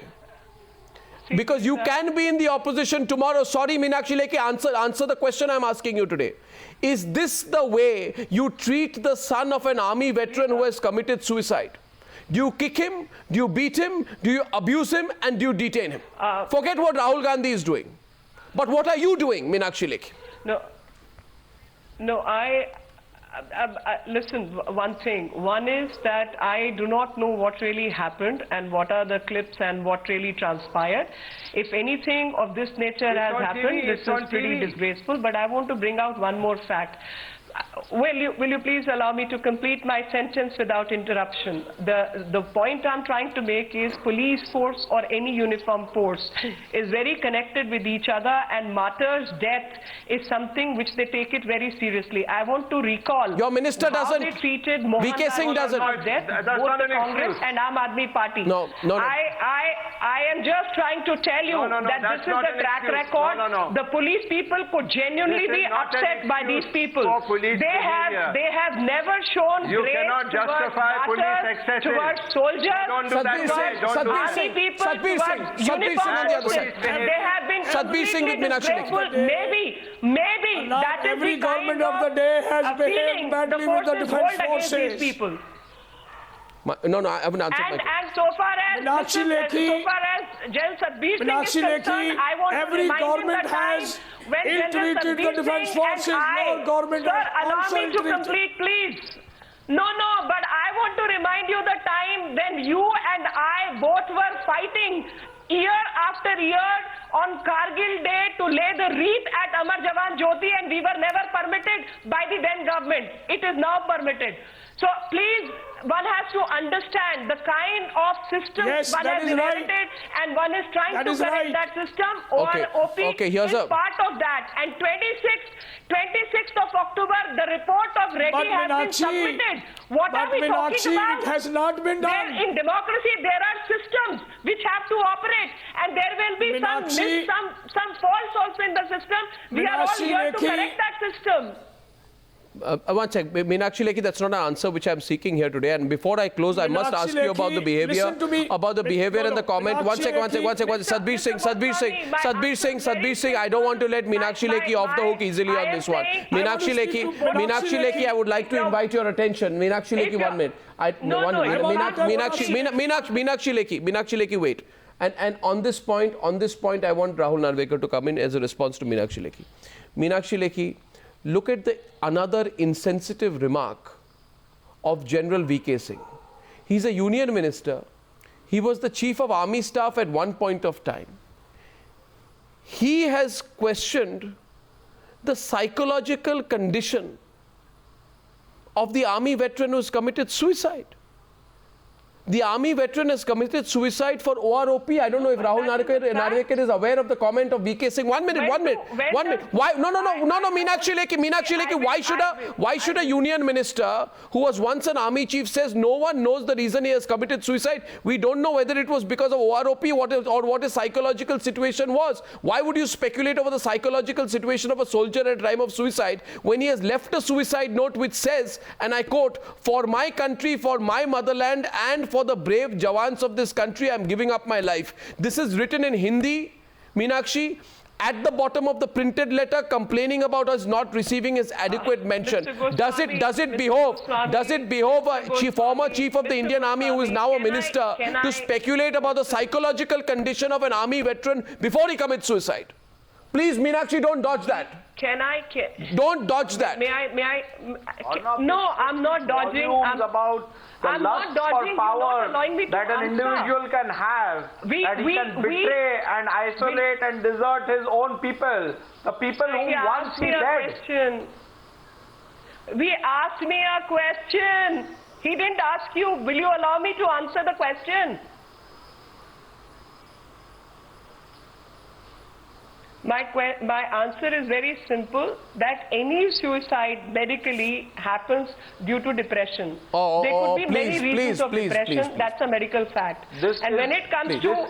because you can be in the opposition tomorrow. Sorry, Meenakshi Lekhi, answer the question I'm asking you today. Is this the way you treat the son of an army veteran who has committed suicide? Do you kick him? Do you beat him? Do you abuse him? And do you detain him? Forget what Rahul Gandhi is doing. But what are you doing, Meenakshi Lekhi? No, listen, one thing. One is that I do not know what really happened and what are the clips and what really transpired. If anything of this nature has happened, this is pretty disgraceful. But I want to bring out one more fact. Will you please allow me to complete my sentence without interruption? The point I'm trying to make is police force or any uniform force is very connected with each other, and martyr's death is something which they take it very seriously. I want to recall your minister how they treated Mohan Singh doesn't. Death, both the Congress and Aam Aadmi party. No. I am just trying to tell you that this is the track record. The police people could genuinely be upset by these people. They have never shown grace towards martyrs, towards soldiers, towards army people, towards uniformed forces. They have been completely disgraceful. Maybe that is the kind of feeling the forces hold against these people. No, I haven't answered my question. And so far as General Satbir Singh is concerned, I want to remind him the time when General Satbir Singh and allow me to complete, please. No, but I want to remind you the time when you and I both were fighting year after year on Kargil Day to lay the wreath at Amar Jawan Jyoti, and we were never permitted by the then government. It is now permitted. So please, one has to understand the kind of system one has inherited, and one is trying to correct that system. OROP is part of that. And 26th of October, the report of Retd has been submitted. What are we talking about? It has not been done. In democracy, there are systems which have to operate, and there will be some faults also in the system. We are all here to correct that system. One sec, Meenakshi Lekhi, that's not an answer which I'm seeking here today. And before I close, I must ask you about the behavior, and the comment. One sec. Satbir Singh. I don't want to let Meenakshi Lekhi off the hook easily on this one. Meenakshi Lekhi, I would like to invite your attention. Meenakshi Lekhi, 1 minute. Meenakshi Lekhi, wait. And on this point, I want Rahul Narwekar to come in as a response to Meenakshi Lekhi. Meenakshi Lekhi, look at another insensitive remark of General V.K. Singh. He's a union minister. He was the chief of army staff at one point of time. He has questioned the psychological condition of the army veteran who's committed suicide. The army veteran has committed suicide for OROP. I don't know if Rahul Narwekar is aware of the comment of V.K. Singh. One minute. Why? No, Meenakshi Lekhi, why should a union minister who was once an army chief says no one knows the reason he has committed suicide? We don't know whether it was because of OROP or what his psychological situation was. Why would you speculate over the psychological situation of a soldier at time of suicide when he has left a suicide note which says, and I quote, "For my country, for my motherland and for the brave Jawans of this country, I am giving up my life." This is written in Hindi, Meenakshi, at the bottom of the printed letter, complaining about us not receiving his adequate mention. Does it behove a former chief of the Indian Army who is now a minister to speculate about the psychological condition of an army veteran before he commits suicide? Please, Meenakshi, don't dodge that. Don't dodge that. May I? No, I'm not dodging. About the lust for power that an individual can have, that he can betray and isolate and desert his own people, the people who once he led. We asked me a question. He didn't ask you. Will you allow me to answer the question? My answer is very simple, that any suicide medically happens due to depression. There could be many reasons of depression. That's a medical fact. And when it comes to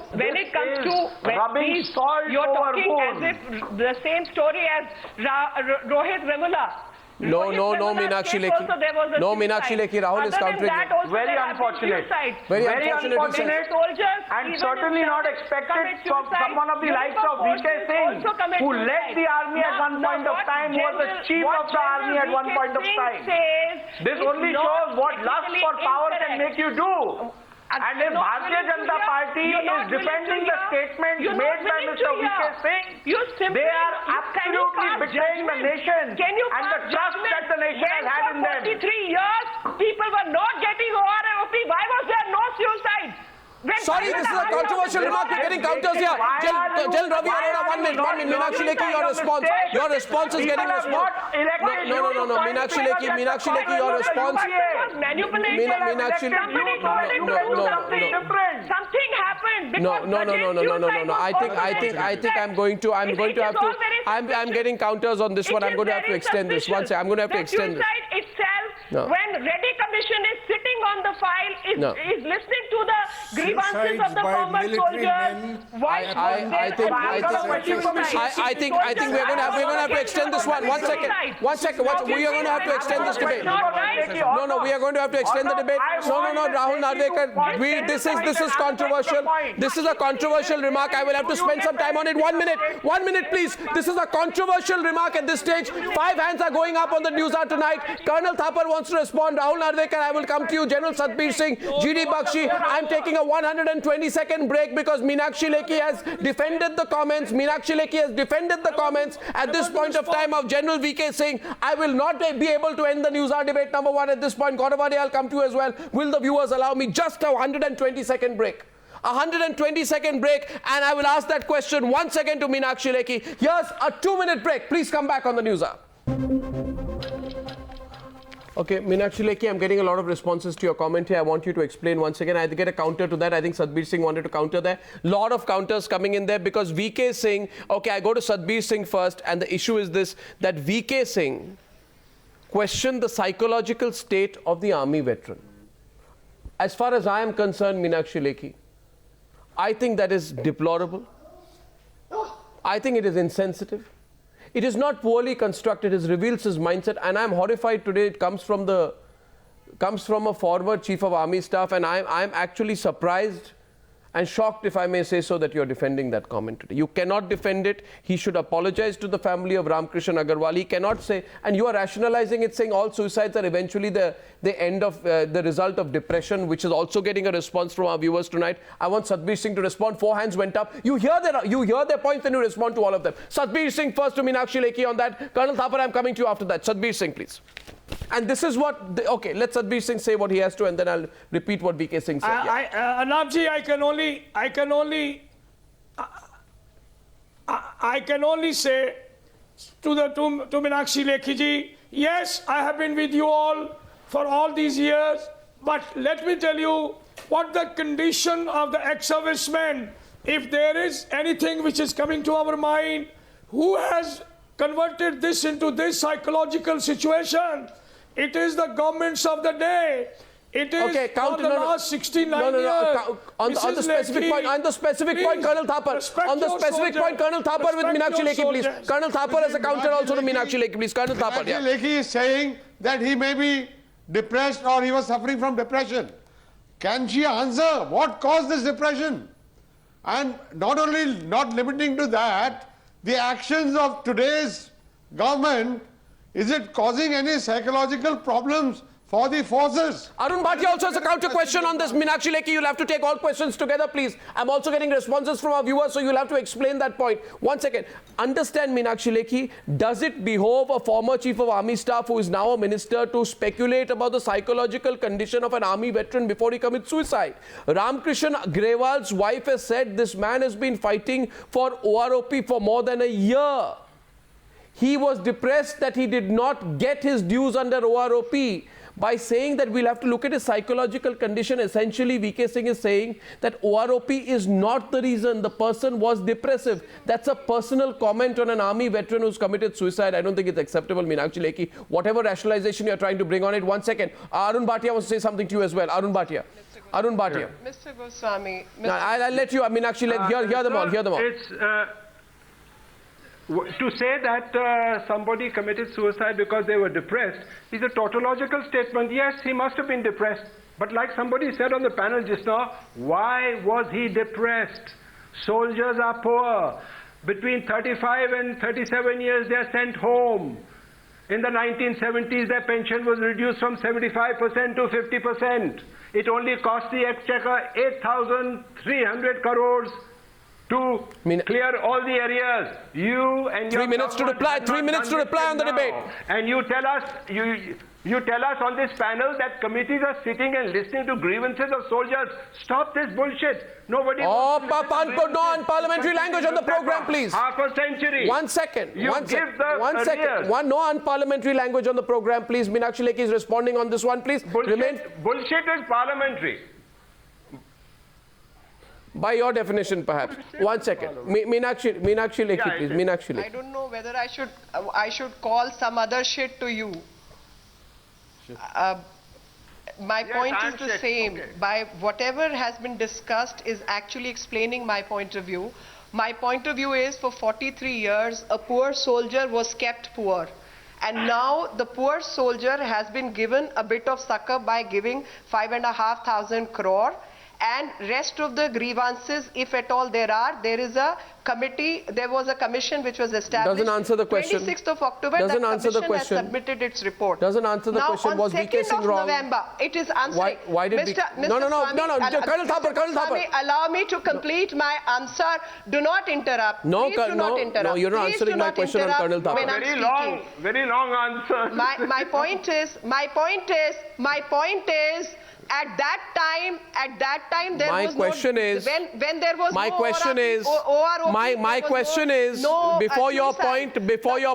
you're talking as if the same story as Rohit Vemula. No, Meenakshi Lekhi. No, Meenakshi Lekhi. Rahul is countering. Very unfortunate. Very unfortunate. And certainly not expected from someone of the likes of V.K. Singh, who led the army at one point of time, was the chief of the army at one point of time. This only shows what lust for power can make you do. And if Bhatia Janata Party is defending the statements made by Mr. V.K. Singh, they are absolutely betraying the nation and the trust that the nation has had in them. For 43 years, people were not getting OROP. Why was there no suicide? Sorry, this is a controversial remark. We're getting counters here. Tell Ravi Arora 1 minute. Meenakshi Lekhi, your response. Your response is getting a response. No. Meenakshi Lekhi, your response. Something happened. No. I think I'm going to have to. I'm getting counters on this one. I'm going to have to extend this. One second. I'm going to have to extend this. When Retd Commission is sitting on the file, is listening to the grievances of the former soldiers. I think we're going to have to extend this one. One second. We are going to have to extend this debate. No. We are going to have to extend the debate. No. Rahul Narwekar. This is controversial. This is a controversial remark. I will have to spend some time on it. 1 minute. 1 minute, please. This is a controversial remark at this stage. 5 hands are going up on the Newshour tonight. Colonel Thapar wants to respond. Rahul Narwekar, I will come to you. General Satbir Singh, GD Bakshi. I'm taking a 120-second break because Meenakshi Lekhi has defended the comments. At this point of time of General V.K. Singh. I will not be able to end the Newshour debate number 1 at this point. Gaurav, I'll come to you as well. Will the viewers allow me just a 120-second break? 120-second break, and I will ask that question once again to Meenakshi Lekhi. Here's a 2-minute break. Please come back on the Newshour. Okay, Meenakshi Lekhi, I'm getting a lot of responses to your comment here. I want you to explain once again. I get a counter to that. I think Satbir Singh wanted to counter there. Lot of counters coming in there because V.K. Singh, okay, I go to Satbir Singh first, and the issue is this, that V.K. Singh questioned the psychological state of the army veteran. As far as I am concerned, Meenakshi Lekhi, I think that is deplorable. I think it is insensitive. It is not poorly constructed. It reveals his mindset, and I'm horrified today. It comes from a former chief of army staff, and I'm actually surprised and shocked, if I may say so, that you're defending that comment today. You cannot defend it. He should apologize to the family of Ramkrishan Agarwal. He cannot say, and you are rationalizing it, saying all suicides are eventually the end of the result of depression, which is also getting a response from our viewers tonight. I want Satbir Singh to respond. 4 hands went up. You hear their points, then you respond to all of them. Satbir Singh first to Meenakshi Lekhi on that. Colonel Thapar, I'm coming to you after that. Satbir Singh, please. And this is what, okay, let Satbir Singh say what he has to, and then I'll repeat what VK Singh said. Arnabji, I can only say to Meenakshi Lekhi ji, yes, I have been with you all for all these years, but let me tell you what the condition of the ex-servicemen, if there is anything which is coming to our mind, who has converted this into this psychological situation? It is the governments of the day. It is okay, for the last 69 years. On the specific point, Colonel Thapar. On the specific point, Colonel Thapar with Meenakshi Lekhi, please. Colonel Thapar as a counter also to Meenakshi Lekhi, please. Colonel Thapar, yeah. Lekhi is saying that he may be depressed or he was suffering from depression. Can she answer what caused this depression? And not only not limiting to that, the actions of today's government, is it causing any psychological problems for the forces? Arun Bhatia also has a counter question on this. Meenakshi Lekhi, you'll have to take all questions together, please. I'm also getting responses from our viewers, so you'll have to explain that point. 1 second. Understand, Meenakshi Lekhi, does it behove a former chief of army staff who is now a minister to speculate about the psychological condition of an army veteran before he commits suicide? Ramkrishan Kejriwal's wife has said this man has been fighting for OROP for more than a year. He was depressed that he did not get his dues under OROP. By saying that we'll have to look at his psychological condition, essentially VK Singh is saying that OROP is not the reason. The person was depressive. That's a personal comment on an army veteran who's committed suicide. I don't think it's acceptable, Meenakshi Lekhi. Whatever rationalization you're trying to bring on it. 1 second. Arun Bhatia wants to say something to you as well. Arun Bhatia. Arun Bhatia. Mr. Goswami. I'll let you, Meenakshi, hear them all. Hear them all. To say that somebody committed suicide because they were depressed is a tautological statement. Yes, he must have been depressed. But like somebody said on the panel just now, why was he depressed? Soldiers are poor. Between 35 and 37 years, they are sent home. In the 1970s, their pension was reduced from 75% to 50%. It only cost the exchequer 8,300 crores to clear all the areas. You and your 3 minutes to reply. 3 minutes to reply on the debate. And you tell us, you tell us on this panel that committees are sitting and listening to grievances of soldiers. Stop this bullshit. Nobody. Oh, no unparliamentary language on the program, please. Half a century. 1 second. You one give second. the 1 second. No unparliamentary language on the program, please. Meenakshi Lekhi is responding on this one, please. Bullshit is parliamentary. By your definition, perhaps. 1 second. Meenakshi Lekhi, please. Meenakshi Lekhi. I don't know whether I should call some other shit to you. My point is the same. Okay. By whatever has been discussed is actually explaining my point of view. My point of view is for 43 years, a poor soldier was kept poor. And now the poor soldier has been given a bit of succor by giving 5,500 crore. And rest of the grievances, if at all there is a committee, there was a commission which was established. Doesn't answer the question. 26th of October, doesn't answer the question. Has submitted its report. Doesn't answer the question. Was VK Singh wrong? November, it is answering. Why did No. Colonel Thapar. Allow me to complete my answer. Do not interrupt. Please do not interrupt. No, you're not answering my question on Colonel Thapar. Very long answer. My point is, at that time there was when there was my question is before your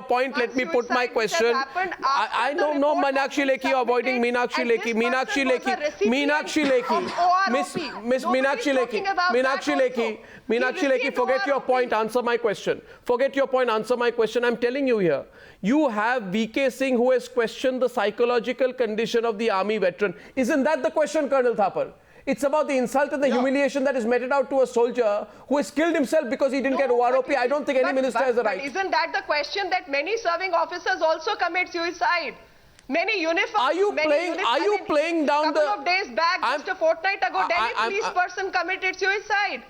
point let me put my question. I don't know Meenakshi Lekhi avoiding Meenakshi Lekhi. Miss Meenakshi Lekhi, forget your point, answer my question. Forget your point, answer my question. I'm telling you here. You have VK Singh who has questioned the psychological condition of the army veteran. Isn't that the question, Colonel Thapar? It's about the insult and the humiliation that is meted out to a soldier who has killed himself because he didn't get OROP. I don't think any minister has a right. But isn't that the question, that many serving officers also commit suicide? Many uniforms. Are you playing down the? Couple of days back, just a fortnight ago, Delhi police person committed suicide.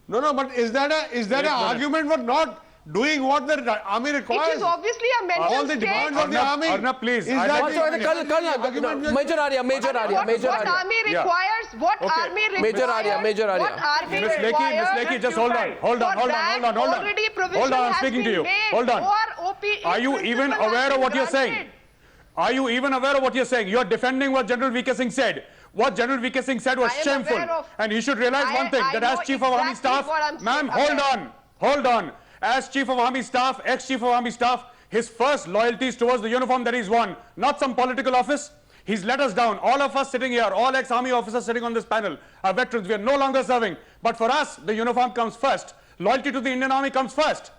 No, but is that an argument for not doing what the army requires? It is obviously a mental all the state. demands of the army. Arnab, please. Major Arya. What army requires? What army requires? Major Arya. What army Miss Lekhi, just hold on. Hold on. I'm speaking to you. Hold on. Are you even aware of what you're saying? Are you even aware of what you're saying? You're defending what General VK Singh said. What General VK Singh said was shameful. And he should realize one thing, that as Chief of Army Staff, ma'am, hold on. As Chief of Army Staff, ex-Chief of Army Staff, his first loyalty is towards the uniform that he's won, not some political office. He's let us down. All of us sitting here, all ex-army officers sitting on this panel are veterans. We are no longer serving. But for us, the uniform comes first. Loyalty to the Indian Army comes first.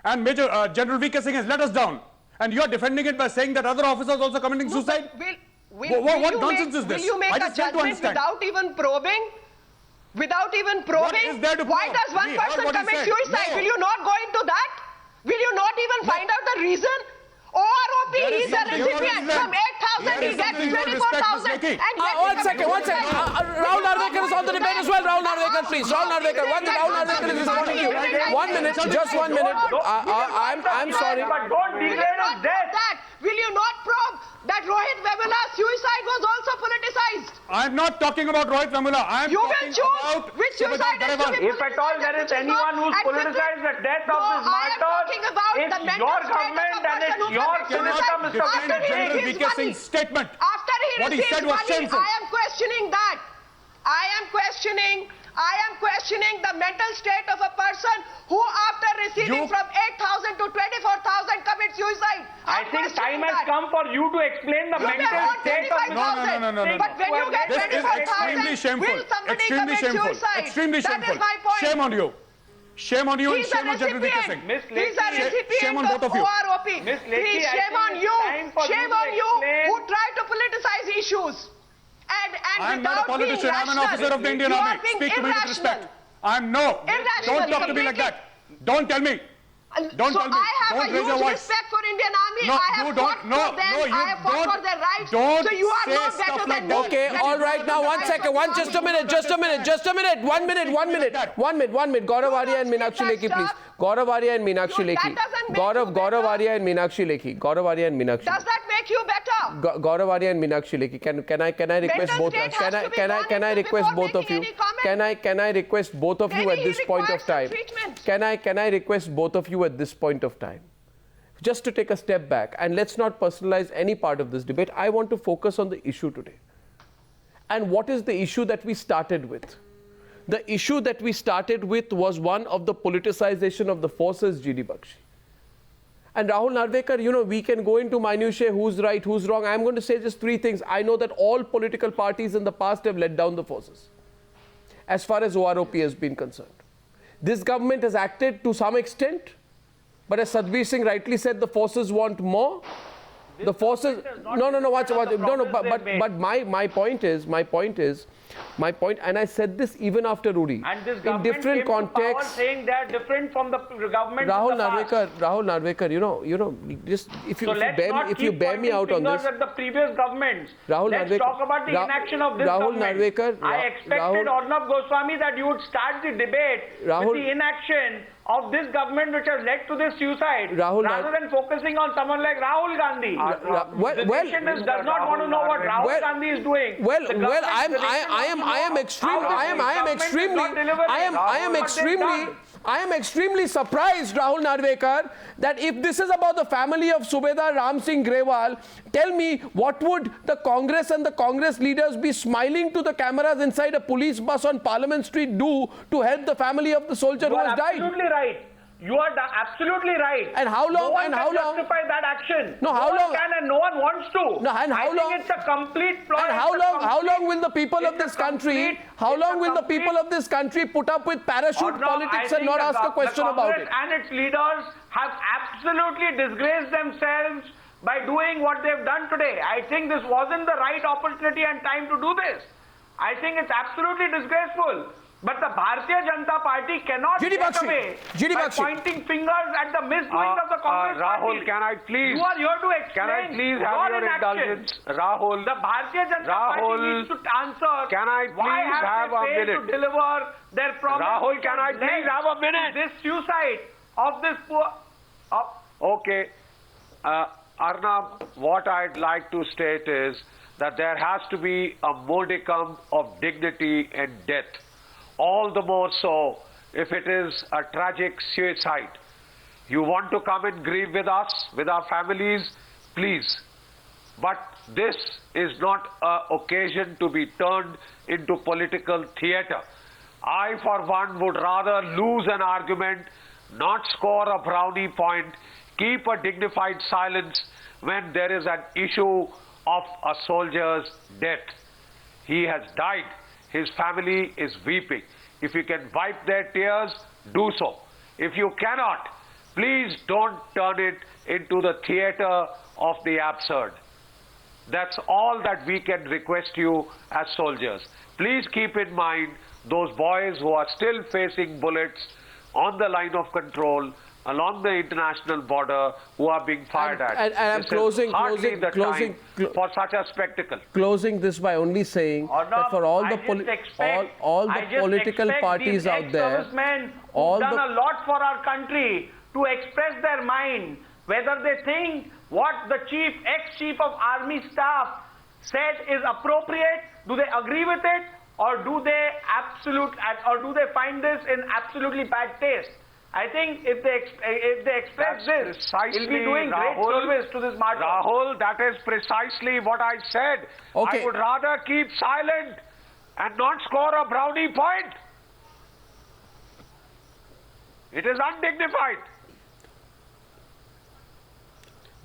And General VK Singh has let us down. And you are defending it by saying that other officers also committing suicide? What nonsense is this? Will you make a judgment without even probing? Without even probing? Why does one person commit suicide? No. Will you not go into that? Will you not even find out the reason? OROP, he's a recipient. From 8,000 he gets 24,000. One second. Rahul Narwekar is on the debate as well. Rahul Narwekar, please. Rahul Narwekar is responding to you. 1 minute, just 1 minute. I'm sorry. But don't degrade his death. Will you not probe that Rohit Vemula's suicide was also politicized? I'm not talking about Rohit Vemula. I'm You will talking choose about which suicide is to be If at all there is anyone who's politicized the death of this martyr, it's your government and it's your senator, Mr. General VK Singh's statement. After he What he said receives was money, shameful. I am questioning that. I am questioning the mental state of a person who, after receiving from 8,000 to 24,000, commits suicide. I think time has come for you to explain the mental state of... No. But when you get This is extremely 24,000, shameful. will somebody Extremely commit shameful. suicide? Extremely That shameful. is my point. Shame on you. Shame on you and He's shame a on General VK Singh. recipient. He's a Shame on recipient both of of you. OROP. Miss Lekhi, Please, I shame think on it's you. time for you Shame to on you explain. who try to politicize issues. I'm not a politician. I'm an officer of the Indian Army. Speak to me with respect. Don't talk to me like that. Don't tell me. Don't tell me. I have Don't a raise your huge voice. respect for Indian Army. No, I have you fought don't. No, for them. no, you I have fought for their rights. don't So you are say no stuff better like than that. me. Okay, all right. Now, 1 second. Just a minute. 1 minute. Gaurav, Arya and Meenakshi Lekhi, please. Gaurav, Arya and Meenakshi Lekhi. Gaurav, Arya and Meenakshi Lekhi. Gaurav, Arya and Meenakshi. Does that make you better? Gaurav, Arya and Meenakshi Lekhi. Can I request both? Can I request both of you? Can I request both of you at this point of time? Can I request both of you at this point of time? Just to take a step back, and let's not personalize any part of this debate. I want to focus on the issue today. And what is the issue that we started with? The issue that we started with was one of the politicization of the forces, GD Bakshi. And Rahul Narwekar, we can go into minutiae, who's right, who's wrong. I'm going to say just 3 things. I know that all political parties in the past have let down the forces, as far as OROP has been concerned. This government has acted to some extent, but as Satbir Singh rightly said, the forces want more. The forces, but my point is, and I said this even after Rudy, And this in government different came to power contexts. saying they are different from the government Rahul in the past. Narwekar, just if you bear me out on this. At the previous governments. Rahul Let's Narwekar, talk about the inaction of this Rahul government. Narwekar, I expected Arnab Goswami that you would start the debate with the inaction of this government which has led to this suicide, rather than focusing on someone like Rahul Gandhi. The nation does not want to know what Rahul Gandhi is doing. I am extremely surprised, Rahul Narwekar, that if this is about the family of Subedar Ram Singh Kejriwal, tell me, what would the Congress and the Congress leaders be smiling to the cameras inside a police bus on Parliament Street do to help the family of the soldier who has died? Absolutely right. You are absolutely right. And how long? No one and can how long? justify that action. No, how no long? one can, and no one wants to. No, and how I long? think it's a complete ploy. And how long will the people of this country? How long will the people of this country put up with parachute politics and not ask a question about it? And its leaders have absolutely disgraced themselves by doing what they've done today. I think this wasn't the right opportunity and time to do this. I think it's absolutely disgraceful. But the Bharatiya Janata Party cannot get away by pointing fingers at the misdoings of the Congress Rahul, Party. can I please? You are here to explain. Can I please have your indulgence? Rahul. The Bharatiya Janata Party needs to answer. Can I why please have a failed minute? to deliver their promise? Rahul, can I please have a minute? This suicide of this poor. Okay. Arnab, what I'd like to state is that there has to be a modicum of dignity in death. All the more so if it is a tragic suicide. You want to come and grieve with us, with our families, please. But this is not an occasion to be turned into political theatre. I, for one, would rather lose an argument, not score a brownie point, keep a dignified silence when there is an issue of a soldier's death. He has died. His family is weeping. If you can wipe their tears, do so. If you cannot, please don't turn it into the theatre of the absurd. That's all that we can request you as soldiers. Please keep in mind those boys who are still facing bullets on the line of control along the international border who are being fired at. And I'm closing for such a spectacle. Closing this by only saying that for all the political parties out there, who've done a lot for our country to express their mind, whether they think what the ex-chief of army staff said is appropriate, do they agree with it, or do they find this in absolutely bad taste? I think if they express this, it'll be doing great service to this march. Rahul, that is precisely what I said. Okay. I would rather keep silent and not score a brownie point. It is undignified.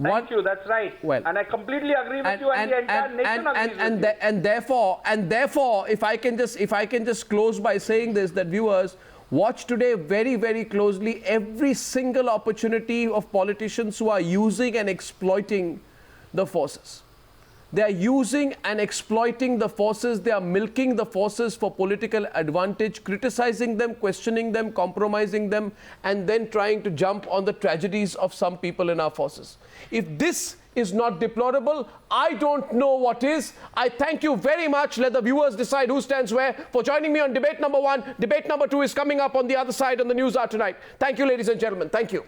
Thank you, that's right. Well, and I completely agree with you, and the entire nation agrees with you. And therefore, if I can just close by saying this, that viewers, watch today very, very closely every single opportunity of politicians who are using and exploiting the forces. They are using and exploiting the forces. They are milking the forces for political advantage, criticizing them, questioning them, compromising them, and then trying to jump on the tragedies of some people in our forces. If this is not deplorable, I don't know what is. I thank you very much. Let the viewers decide who stands where for joining me on debate number 1. Debate number 2 is coming up on the other side on the Newshour tonight. Thank you, ladies and gentlemen. Thank you.